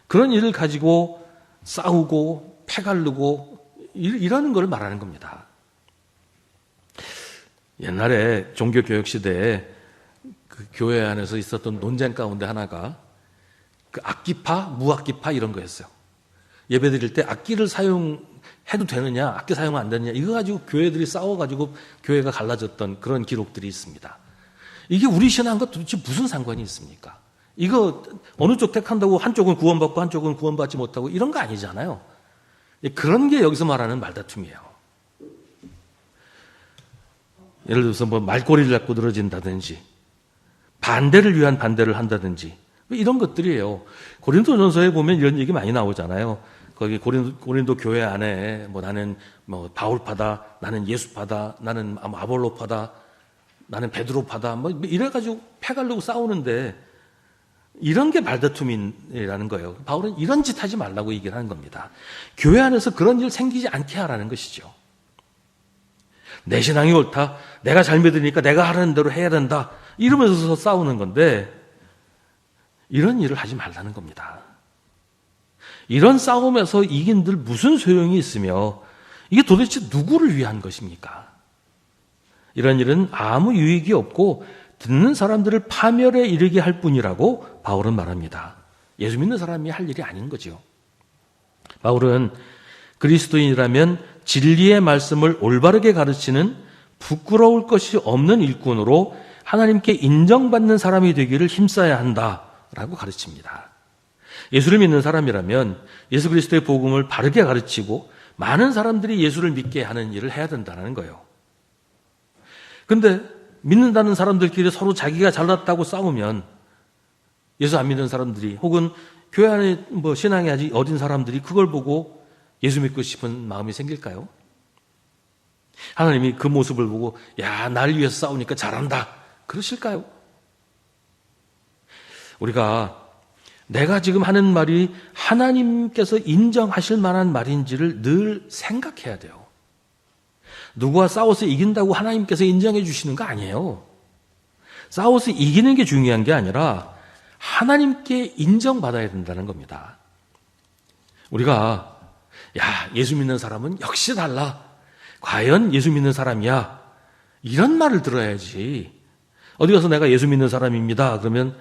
그런 일을 가지고 싸우고 패갈르고 이러는 걸 말하는 겁니다. 옛날에 종교교육 시대에 그 교회 안에서 있었던 논쟁 가운데 하나가 그 악기파, 무악기파 이런 거였어요. 예배 드릴 때 악기를 사용해도 되느냐, 악기 사용 안 되느냐, 이거 가지고 교회들이 싸워가지고 교회가 갈라졌던 그런 기록들이 있습니다. 이게 우리 신앙과 도대체 무슨 상관이 있습니까? 이거 어느 쪽 택한다고 한쪽은 구원받고 한쪽은 구원받지 못하고 이런 거 아니잖아요. 그런 게 여기서 말하는 말다툼이에요. 예를 들어서 뭐 말꼬리를 잡고 늘어진다든지 반대를 위한 반대를 한다든지 이런 것들이에요. 고린도전서에 보면 이런 얘기 많이 나오잖아요. 거기 고린도 교회 안에 뭐 나는 뭐 바울파다, 나는 예수파다, 나는 아볼로파다, 나는 베드로파다, 뭐 이래가지고 패가르고 싸우는데 이런 게 말다툼이라는 거예요. 바울은 이런 짓 하지 말라고 얘기를 하는 겁니다. 교회 안에서 그런 일 생기지 않게 하라는 것이죠. 내 신앙이 옳다, 내가 잘 믿으니까 내가 하라는 대로 해야 된다, 이러면서 싸우는 건데 이런 일을 하지 말라는 겁니다. 이런 싸움에서 이긴들 무슨 소용이 있으며 이게 도대체 누구를 위한 것입니까? 이런 일은 아무 유익이 없고 듣는 사람들을 파멸에 이르게 할 뿐이라고 바울은 말합니다. 예수 믿는 사람이 할 일이 아닌 거죠. 바울은 그리스도인이라면 진리의 말씀을 올바르게 가르치는 부끄러울 것이 없는 일꾼으로 하나님께 인정받는 사람이 되기를 힘써야 한다라고 가르칩니다. 예수를 믿는 사람이라면 예수 그리스도의 복음을 바르게 가르치고 많은 사람들이 예수를 믿게 하는 일을 해야 된다는 거예요. 근데 믿는다는 사람들끼리 서로 자기가 잘났다고 싸우면 예수 안 믿는 사람들이 혹은 교회 안에 뭐 신앙이 아직 어린 사람들이 그걸 보고 예수 믿고 싶은 마음이 생길까요? 하나님이 그 모습을 보고 야, 날 위해서 싸우니까 잘한다, 그러실까요? 우리가 내가 지금 하는 말이 하나님께서 인정하실 만한 말인지를 늘 생각해야 돼요. 누구와 싸워서 이긴다고 하나님께서 인정해 주시는 거 아니에요. 싸워서 이기는 게 중요한 게 아니라 하나님께 인정받아야 된다는 겁니다. 우리가 야, 예수 믿는 사람은 역시 달라, 과연 예수 믿는 사람이야, 이런 말을 들어야지. 어디 가서 내가 예수 믿는 사람입니다 그러면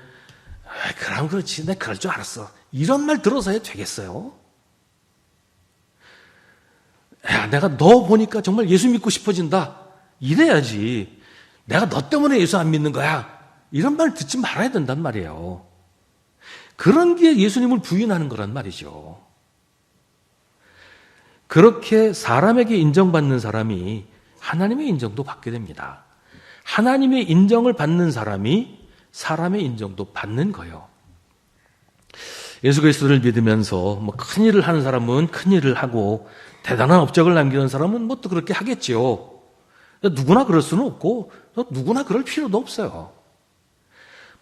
그럼 그렇지, 내가 그럴 줄 알았어, 이런 말 들어서야 되겠어요? 야, 내가 너 보니까 정말 예수 믿고 싶어진다, 이래야지. 내가 너 때문에 예수 안 믿는 거야, 이런 말 듣지 말아야 된단 말이에요. 그런 게 예수님을 부인하는 거란 말이죠. 그렇게 사람에게 인정받는 사람이 하나님의 인정도 받게 됩니다. 하나님의 인정을 받는 사람이 사람의 인정도 받는 거예요. 예수 그리스도를 믿으면서 뭐 큰 일을 하는 사람은 큰 일을 하고 대단한 업적을 남기는 사람은 뭐 또 그렇게 하겠지요. 누구나 그럴 수는 없고 또 누구나 그럴 필요도 없어요.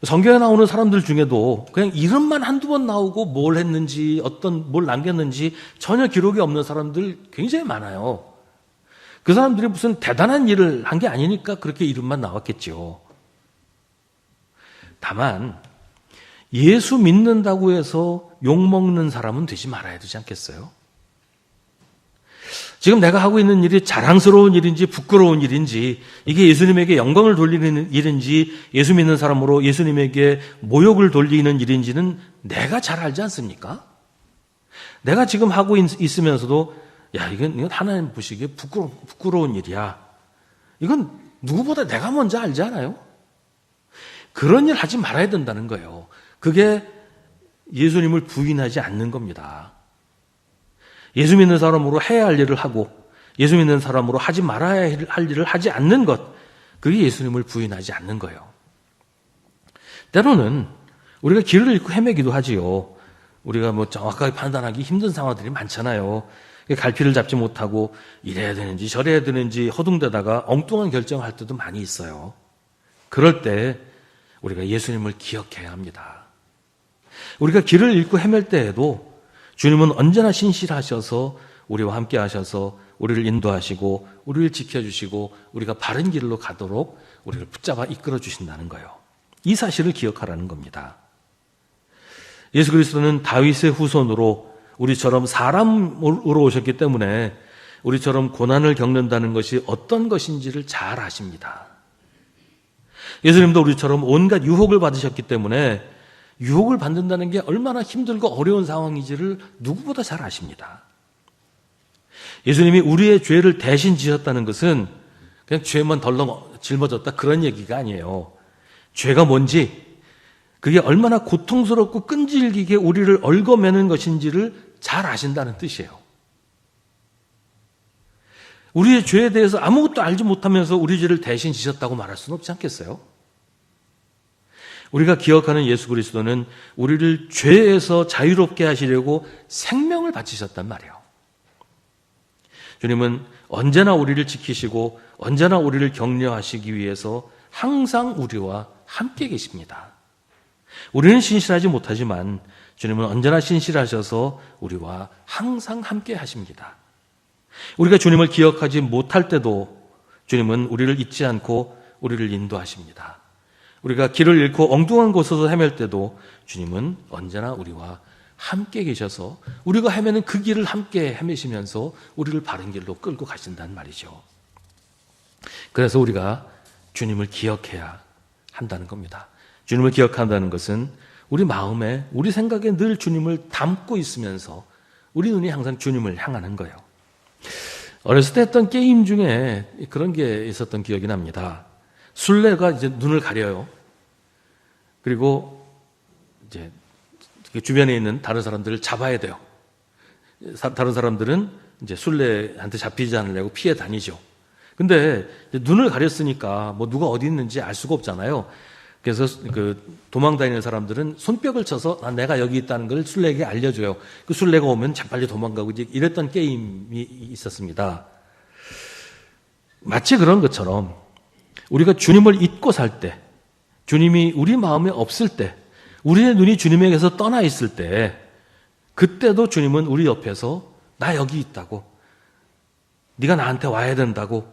성경에 나오는 사람들 중에도 그냥 이름만 한두 번 나오고 뭘 했는지 뭘 남겼는지 전혀 기록이 없는 사람들 굉장히 많아요. 그 사람들이 무슨 대단한 일을 한 게 아니니까 그렇게 이름만 나왔겠죠. 다만 예수 믿는다고 해서 욕먹는 사람은 되지 말아야 되지 않겠어요? 지금 내가 하고 있는 일이 자랑스러운 일인지 부끄러운 일인지, 이게 예수님에게 영광을 돌리는 일인지, 예수 믿는 사람으로 예수님에게 모욕을 돌리는 일인지는 내가 잘 알지 않습니까? 내가 지금 하고 있으면서도 이건 하나님 보시기에 부끄러운 일이야. 이건 누구보다 내가 먼저 알지 않아요? 그런 일 하지 말아야 된다는 거예요. 그게 예수님을 부인하지 않는 겁니다. 예수 믿는 사람으로 해야 할 일을 하고 예수 믿는 사람으로 하지 말아야 할 일을 하지 않는 것, 그게 예수님을 부인하지 않는 거예요. 때로는 우리가 길을 잃고 헤매기도 하지요. 우리가 정확하게 판단하기 힘든 상황들이 많잖아요. 갈피를 잡지 못하고 이래야 되는지 저래야 되는지 허둥대다가 엉뚱한 결정을 할 때도 많이 있어요. 그럴 때 우리가 예수님을 기억해야 합니다. 우리가 길을 잃고 헤맬 때에도 주님은 언제나 신실하셔서 우리와 함께 하셔서 우리를 인도하시고 우리를 지켜주시고 우리가 바른 길로 가도록 우리를 붙잡아 이끌어 주신다는 거예요. 이 사실을 기억하라는 겁니다. 예수 그리스도는 다윗의 후손으로 우리처럼 사람으로 오셨기 때문에 우리처럼 고난을 겪는다는 것이 어떤 것인지를 잘 아십니다. 예수님도 우리처럼 온갖 유혹을 받으셨기 때문에 유혹을 받는다는 게 얼마나 힘들고 어려운 상황인지를 누구보다 잘 아십니다. 예수님이 우리의 죄를 대신 지셨다는 것은 그냥 죄만 덜렁 짊어졌다 그런 얘기가 아니에요. 죄가 뭔지, 그게 얼마나 고통스럽고 끈질기게 우리를 얽어매는 것인지를 잘 아신다는 뜻이에요. 우리의 죄에 대해서 아무것도 알지 못하면서 우리 죄를 대신 지셨다고 말할 수는 없지 않겠어요? 우리가 기억하는 예수 그리스도는 우리를 죄에서 자유롭게 하시려고 생명을 바치셨단 말이에요. 주님은 언제나 우리를 지키시고 언제나 우리를 격려하시기 위해서 항상 우리와 함께 계십니다. 우리는 신실하지 못하지만 주님은 언제나 신실하셔서 우리와 항상 함께 하십니다. 우리가 주님을 기억하지 못할 때도 주님은 우리를 잊지 않고 우리를 인도하십니다. 우리가 길을 잃고 엉뚱한 곳에서 헤맬 때도 주님은 언제나 우리와 함께 계셔서 우리가 헤매는 그 길을 함께 헤매시면서 우리를 바른 길로 끌고 가신다는 말이죠. 그래서 우리가 주님을 기억해야 한다는 겁니다. 주님을 기억한다는 것은 우리 마음에, 우리 생각에 늘 주님을 담고 있으면서 우리 눈이 항상 주님을 향하는 거예요. 어렸을 때 했던 게임 중에 그런 게 있었던 기억이 납니다. 술래가 이제 눈을 가려요. 그리고 이제 주변에 있는 다른 사람들을 잡아야 돼요. 다른 사람들은 이제 술래한테 잡히지 않으려고 피해 다니죠. 근데 눈을 가렸으니까 누가 어디 있는지 알 수가 없잖아요. 그래서 도망 다니는 사람들은 손뼉을 쳐서 내가 여기 있다는 걸 술래에게 알려줘요. 그 술래가 오면 재빨리 도망가고 이제 이랬던 게임이 있었습니다. 마치 그런 것처럼 우리가 주님을 잊고 살 때, 주님이 우리 마음에 없을 때, 우리의 눈이 주님에게서 떠나 있을 때, 그때도 주님은 우리 옆에서 나 여기 있다고, 네가 나한테 와야 된다고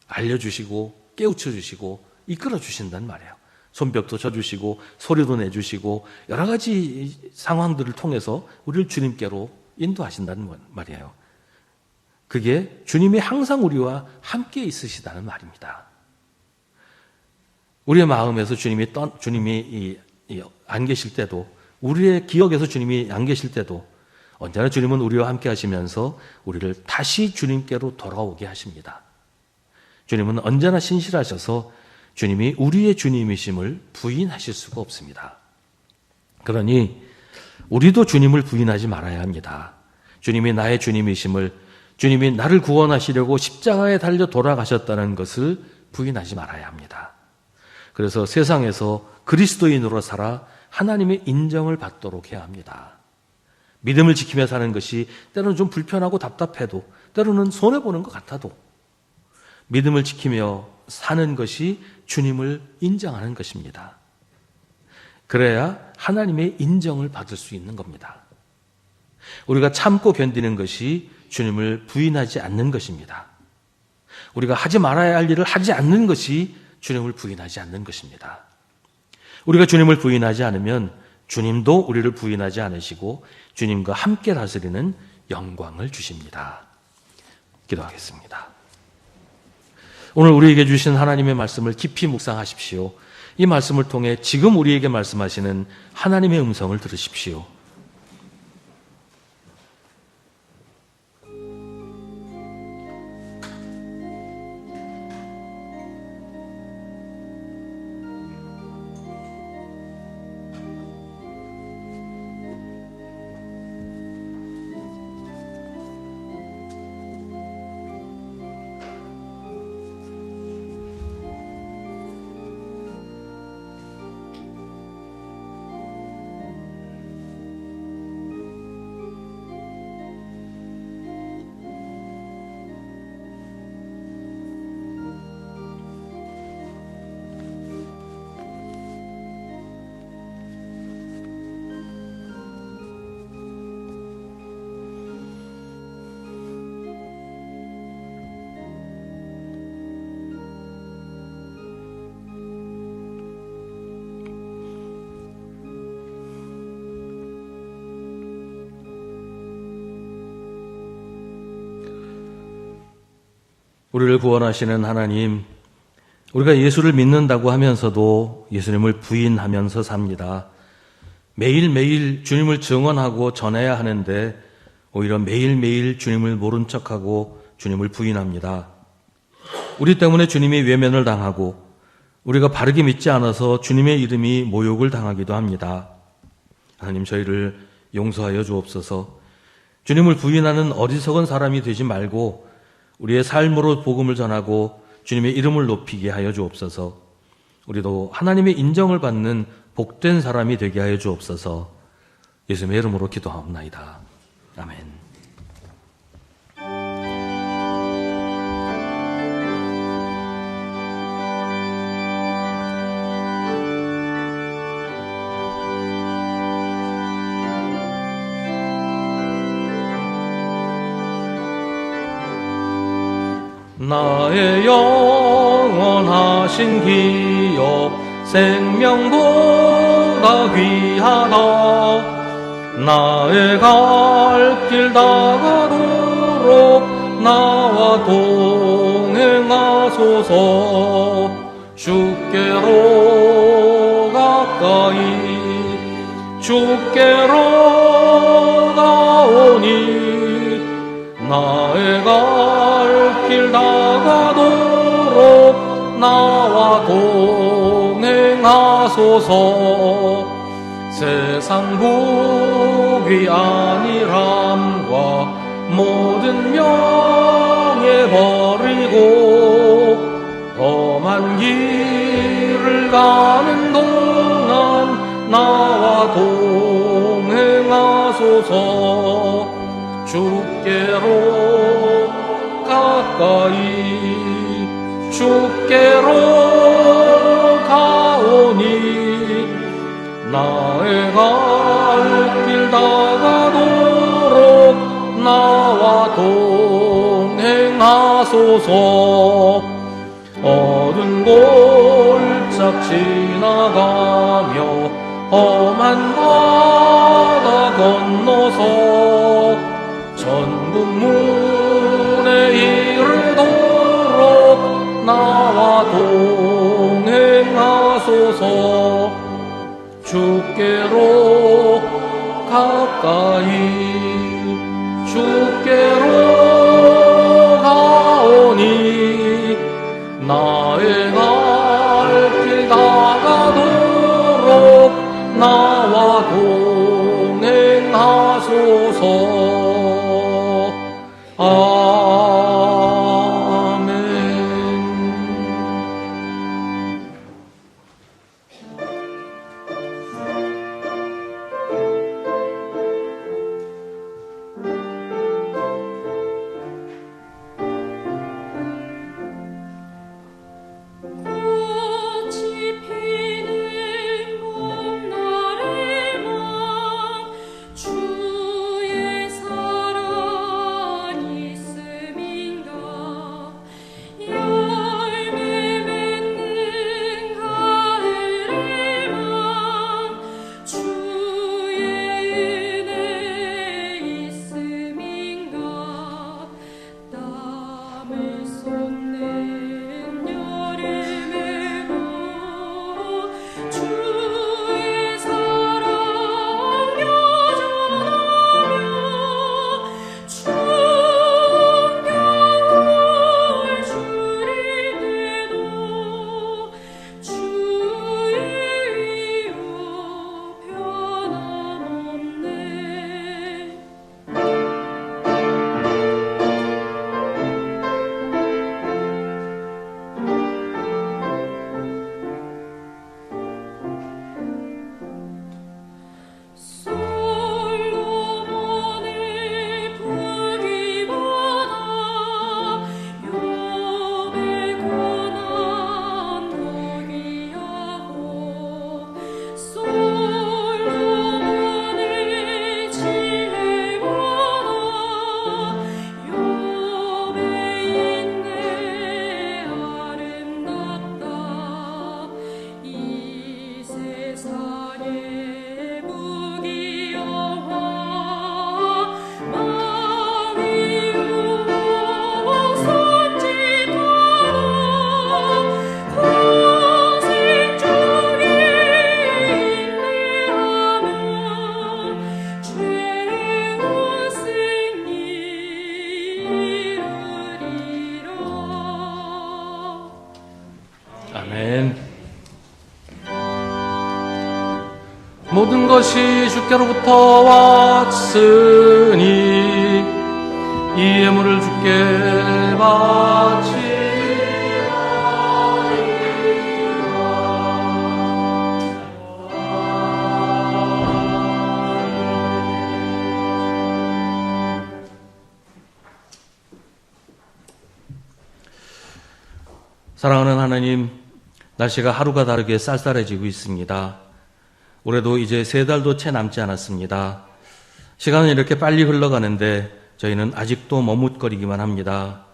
알려주시고 깨우쳐 주시고 이끌어 주신단 말이에요. 손뼉도 쳐주시고 소리도 내주시고 여러 가지 상황들을 통해서 우리를 주님께로 인도하신다는 말이에요. 그게 주님이 항상 우리와 함께 있으시다는 말입니다. 우리의 마음에서 주님이 안 계실 때도, 우리의 기억에서 주님이 안 계실 때도 언제나 주님은 우리와 함께 하시면서 우리를 다시 주님께로 돌아오게 하십니다. 주님은 언제나 신실하셔서 주님이 우리의 주님이심을 부인하실 수가 없습니다. 그러니 우리도 주님을 부인하지 말아야 합니다. 주님이 나의 주님이심을, 주님이 나를 구원하시려고 십자가에 달려 돌아가셨다는 것을 부인하지 말아야 합니다. 그래서 세상에서 그리스도인으로 살아 하나님의 인정을 받도록 해야 합니다. 믿음을 지키며 사는 것이 때로는 좀 불편하고 답답해도, 때로는 손해보는 것 같아도 믿음을 지키며 사는 것이 주님을 인정하는 것입니다. 그래야 하나님의 인정을 받을 수 있는 겁니다. 우리가 참고 견디는 것이 주님을 부인하지 않는 것입니다. 우리가 하지 말아야 할 일을 하지 않는 것이 주님을 부인하지 않는 것입니다. 우리가 주님을 부인하지 않으면 주님도 우리를 부인하지 않으시고 주님과 함께 다스리는 영광을 주십니다. 기도하겠습니다. 오늘 우리에게 주신 하나님의 말씀을 깊이 묵상하십시오. 이 말씀을 통해 지금 우리에게 말씀하시는 하나님의 음성을 들으십시오. 우리를 구원하시는 하나님, 우리가 예수를 믿는다고 하면서도 예수님을 부인하면서 삽니다. 매일매일 주님을 증언하고 전해야 하는데 오히려 매일매일 주님을 모른 척하고 주님을 부인합니다. 우리 때문에 주님이 외면을 당하고 우리가 바르게 믿지 않아서 주님의 이름이 모욕을 당하기도 합니다. 하나님, 저희를 용서하여 주옵소서. 주님을 부인하는 어리석은 사람이 되지 말고 우리의 삶으로 복음을 전하고 주님의 이름을 높이게 하여 주옵소서. 우리도 하나님의 인정을 받는 복된 사람이 되게 하여 주옵소서. 예수님의 이름으로 기도하옵나이다. 아멘. 나의 영원하신 기업 생명보다 귀하다. 나의 갈 길 다가도록 나와 동행하소서. 주께로 가까이 주께로 가오니 나의 갈 길 다가도록 나와 동행하소서. 세상 복이 아니람과 모든 명예 버리고 험한 길을 가는 동안 나와 동행하소서. 주께로 가까이 주께로 가오니 나의 갈 길 다가도록 나와 동행하소서. 어두운 골짝 지나가며 험한 바다 건너서 천국문에 이르도록 나와 동행하소서. 주께로 가까이 주께로 가오니 나의 갈 길 다가도록 나와 동행하소서.
꽃이 피는 봄날
모든 것이 주께로부터 왔으니 이 예물을 주께 바치리라. 사랑하는 하나님, 날씨가 하루가 다르게 쌀쌀해지고 있습니다. 올해도 이제 3달도 채 남지 않았습니다. 시간은 이렇게 빨리 흘러가는데 저희는 아직도 머뭇거리기만 합니다.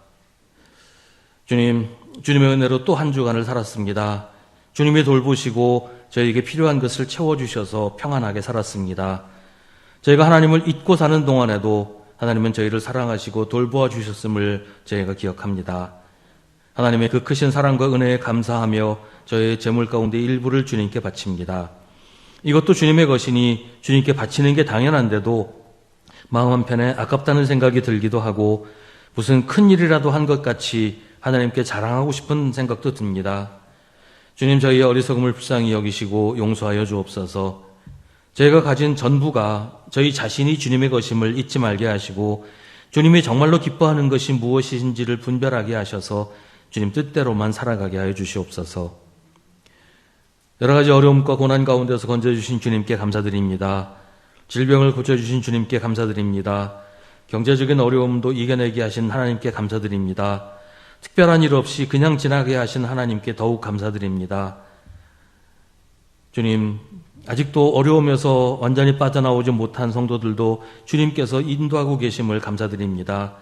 주님, 주님의 은혜로 또 한 주간을 살았습니다. 주님이 돌보시고 저희에게 필요한 것을 채워주셔서 평안하게 살았습니다. 저희가 하나님을 잊고 사는 동안에도 하나님은 저희를 사랑하시고 돌보아 주셨음을 저희가 기억합니다. 하나님의 그 크신 사랑과 은혜에 감사하며 저의 재물 가운데 일부를 주님께 바칩니다. 이것도 주님의 것이니 주님께 바치는 게 당연한데도 마음 한편에 아깝다는 생각이 들기도 하고 무슨 큰 일이라도 한 것 같이 하나님께 자랑하고 싶은 생각도 듭니다. 주님, 저희의 어리석음을 불쌍히 여기시고 용서하여 주옵소서. 저희가 가진 전부가 저희 자신이 주님의 것임을 잊지 말게 하시고 주님이 정말로 기뻐하는 것이 무엇인지를 분별하게 하셔서 주님 뜻대로만 살아가게 하여 주시옵소서. 여러 가지 어려움과 고난 가운데서 건져주신 주님께 감사드립니다. 질병을 고쳐주신 주님께 감사드립니다. 경제적인 어려움도 이겨내게 하신 하나님께 감사드립니다. 특별한 일 없이 그냥 지나게 하신 하나님께 더욱 감사드립니다. 주님, 아직도 어려움에서 완전히 빠져나오지 못한 성도들도 주님께서 인도하고 계심을 감사드립니다.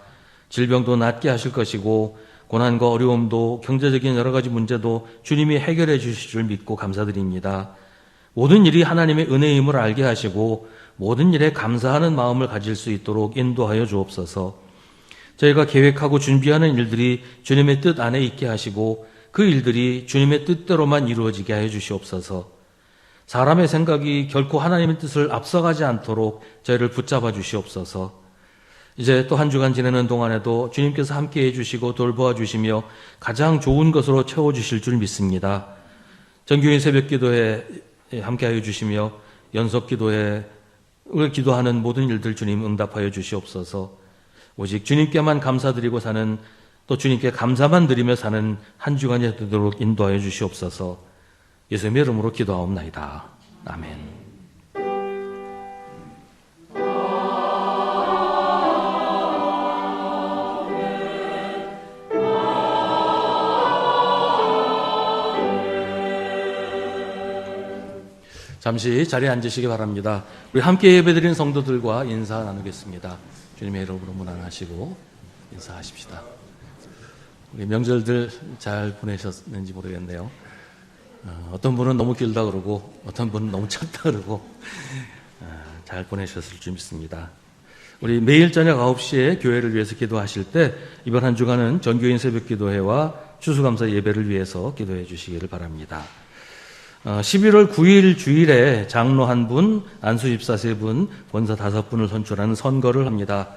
질병도 낫게 하실 것이고 고난과 어려움도 경제적인 여러 가지 문제도 주님이 해결해 주실 줄 믿고 감사드립니다. 모든 일이 하나님의 은혜임을 알게 하시고 모든 일에 감사하는 마음을 가질 수 있도록 인도하여 주옵소서. 저희가 계획하고 준비하는 일들이 주님의 뜻 안에 있게 하시고 그 일들이 주님의 뜻대로만 이루어지게 하여 주시옵소서. 사람의 생각이 결코 하나님의 뜻을 앞서가지 않도록 저희를 붙잡아 주시옵소서. 이제 또 한 주간 지내는 동안에도 주님께서 함께해 주시고 돌보아 주시며 가장 좋은 것으로 채워주실 줄 믿습니다. 정규인 새벽기도에 함께하여 주시며 연속기도에 기도하는 모든 일들 주님 응답하여 주시옵소서. 오직 주님께만 감사드리고 사는, 또 주님께 감사만 드리며 사는 한 주간이 되도록 인도하여 주시옵소서. 예수님의 이름으로 기도하옵나이다. 아멘. 잠시 자리에 앉으시기 바랍니다. 우리 함께 예배드린 성도들과 인사 나누겠습니다. 주님의 이름으로 문안하시고 인사하십시다. 우리 명절들 잘 보내셨는지 모르겠네요. 어떤 분은 너무 길다 그러고 어떤 분은 너무 짧다 그러고 잘 보내셨을 줄 믿습니다. 우리 매일 저녁 9시에 교회를 위해서 기도하실 때 이번 한 주간은 전교인 새벽기도회와 추수감사 예배를 위해서 기도해 주시기를 바랍니다. 11월 9일 주일에 장로 1분, 안수집사 3분, 권사 5분을 선출하는 선거를 합니다.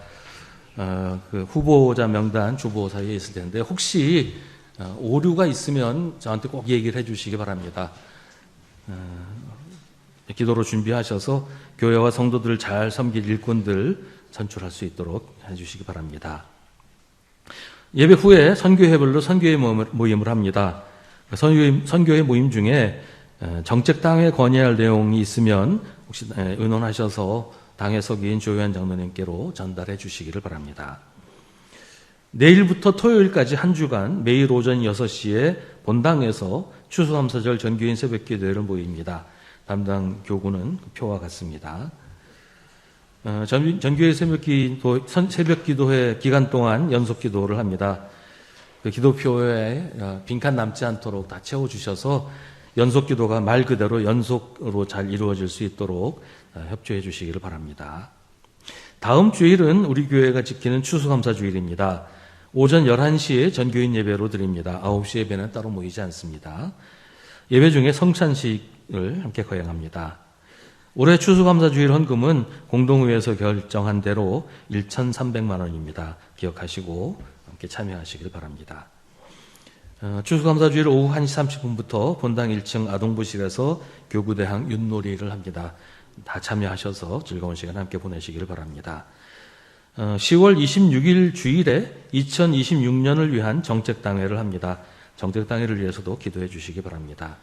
그 후보자 명단 주보 사이에 있을 텐데 혹시 오류가 있으면 저한테 꼭 얘기를 해 주시기 바랍니다. 기도로 준비하셔서 교회와 성도들을 잘 섬길 일꾼들 선출할 수 있도록 해 주시기 바랍니다. 예배 후에 선교회별로 선교회 모임을 합니다. 선교회 모임 중에 정책당에 건의할 내용이 있으면 혹시 의논하셔서 당에 석인 조효한 장로님께로 전달해 주시기를 바랍니다. 내일부터 토요일까지 한 주간 매일 오전 6시에 본당에서 추수감사절 전교인 새벽기도회를 모입니다. 담당 교구는 표와 같습니다. 전교회 새벽기도회 기간 동안 연속기도를 합니다. 그 기도표에 빈칸 남지 않도록 다 채워주셔서 연속기도가 말 그대로 연속으로 잘 이루어질 수 있도록 협조해 주시기를 바랍니다. 다음 주일은 우리 교회가 지키는 추수감사주일입니다. 오전 11시에 전교인 예배로 드립니다. 9시 예배는 따로 모이지 않습니다. 예배 중에 성찬식을 함께 거행합니다. 올해 추수감사주일 헌금은 공동의회에서 결정한 대로 1,300만 원입니다. 기억하시고 함께 참여하시길 바랍니다. 추수감사주일 오후 1시 30분부터 본당 1층 아동부실에서 교구대항 윷놀이를 합니다. 다 참여하셔서 즐거운 시간 함께 보내시기를 바랍니다. 10월 26일 주일에 2026년을 위한 정책당회를 합니다. 정책당회를 위해서도 기도해 주시기 바랍니다.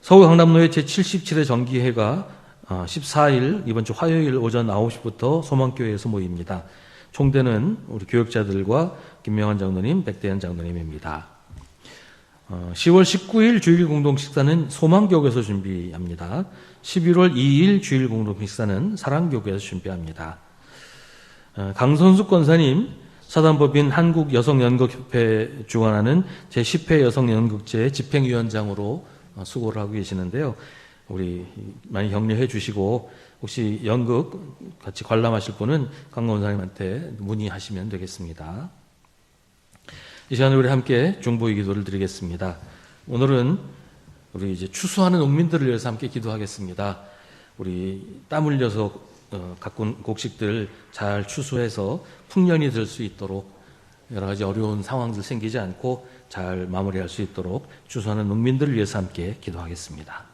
서울 강남로의 제77회 정기회가 14일 이번 주 화요일 오전 9시부터 소망교회에서 모입니다. 총대는 우리 교역자들과 김명환 장로님, 백대현 장로님입니다. 10월 19일 주일 공동 식사는 소망교회에서 준비합니다. 11월 2일 주일 공동 식사는 사랑교회에서 준비합니다. 강선숙 권사님, 사단법인 한국여성연극협회 주관하는 제10회 여성연극제 집행위원장으로 수고를 하고 계시는데요. 우리 많이 격려해 주시고 혹시 연극 같이 관람하실 분은 강 권사님한테 문의하시면 되겠습니다. 이 시간에 우리 함께 중보의 기도를 드리겠습니다. 오늘은 우리 이제 추수하는 농민들을 위해서 함께 기도하겠습니다. 우리 땀 흘려서 가꾼 곡식들 잘 추수해서 풍년이 될 수 있도록 여러 가지 어려운 상황들 생기지 않고 잘 마무리할 수 있도록 추수하는 농민들을 위해서 함께 기도하겠습니다.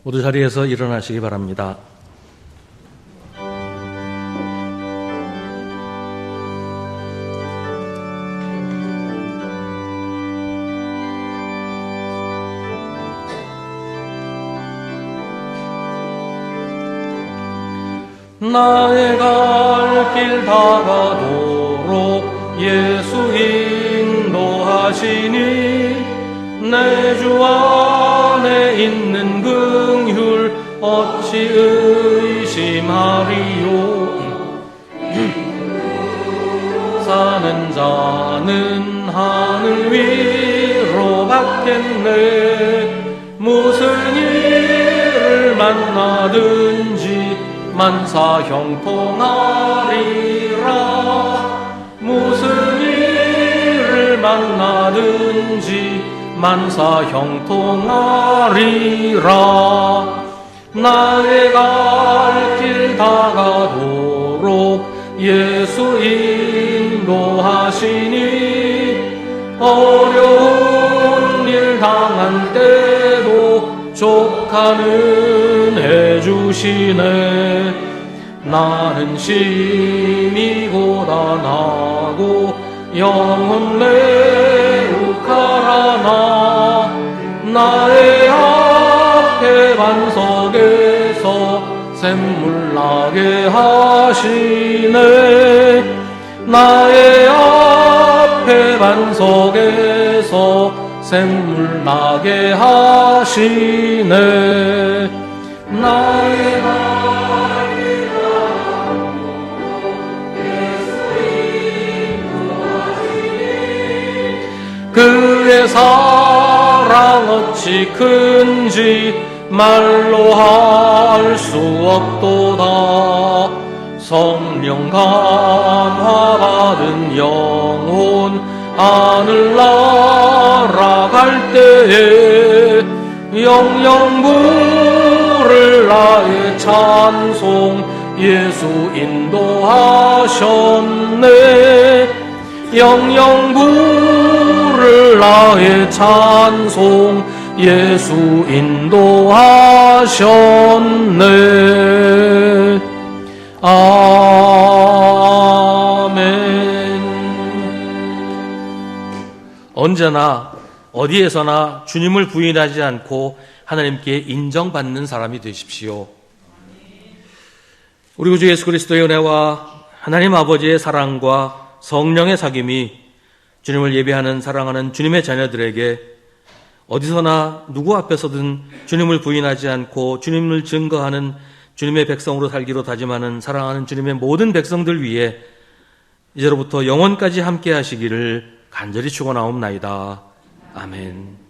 모두 자리에서 일어나시기 바랍니다. 나의 갈 길 다가도록 예수 인도하시니 내 주 안에 있는 긍휼 어찌 의심하리요. 사는 자는 하늘 위로 받겠네. 무슨 일을 만나든지 만사 형통하리라. 무슨 일을 만나든지 만사 형통하리라. 나의 갈 길 다가도록 예수 인도하시니 어려운 일 당한 때도 족하는 해주시네. 나는 심히 고단하고 영혼 매우 가라나 나의 앞에 반석에서 샘물 나게 하시네. 나의 앞에 반석에서 샘물 나게 하시네. 나의 그의 사랑 어찌 큰지 말로 할 수 없도다. 성령 감화 받은 영혼 하늘 날아갈 때에 영영 부를 나의 찬송 예수 인도하셨네. 영영 부를 나의 찬송 예수 인도하셨네. 아멘. 언제나 어디에서나 주님을 부인하지 않고 하나님께 인정받는 사람이 되십시오. 우리 구주 예수 그리스도의 은혜와 하나님 아버지의 사랑과 성령의 사귐이 주님을 예배하는 사랑하는 주님의 자녀들에게 어디서나 누구 앞에서든 주님을 부인하지 않고 주님을 증거하는 주님의 백성으로 살기로 다짐하는 사랑하는 주님의 모든 백성들 위해 이제로부터 영원까지 함께 하시기를 간절히 축원하옵나이다. 아멘.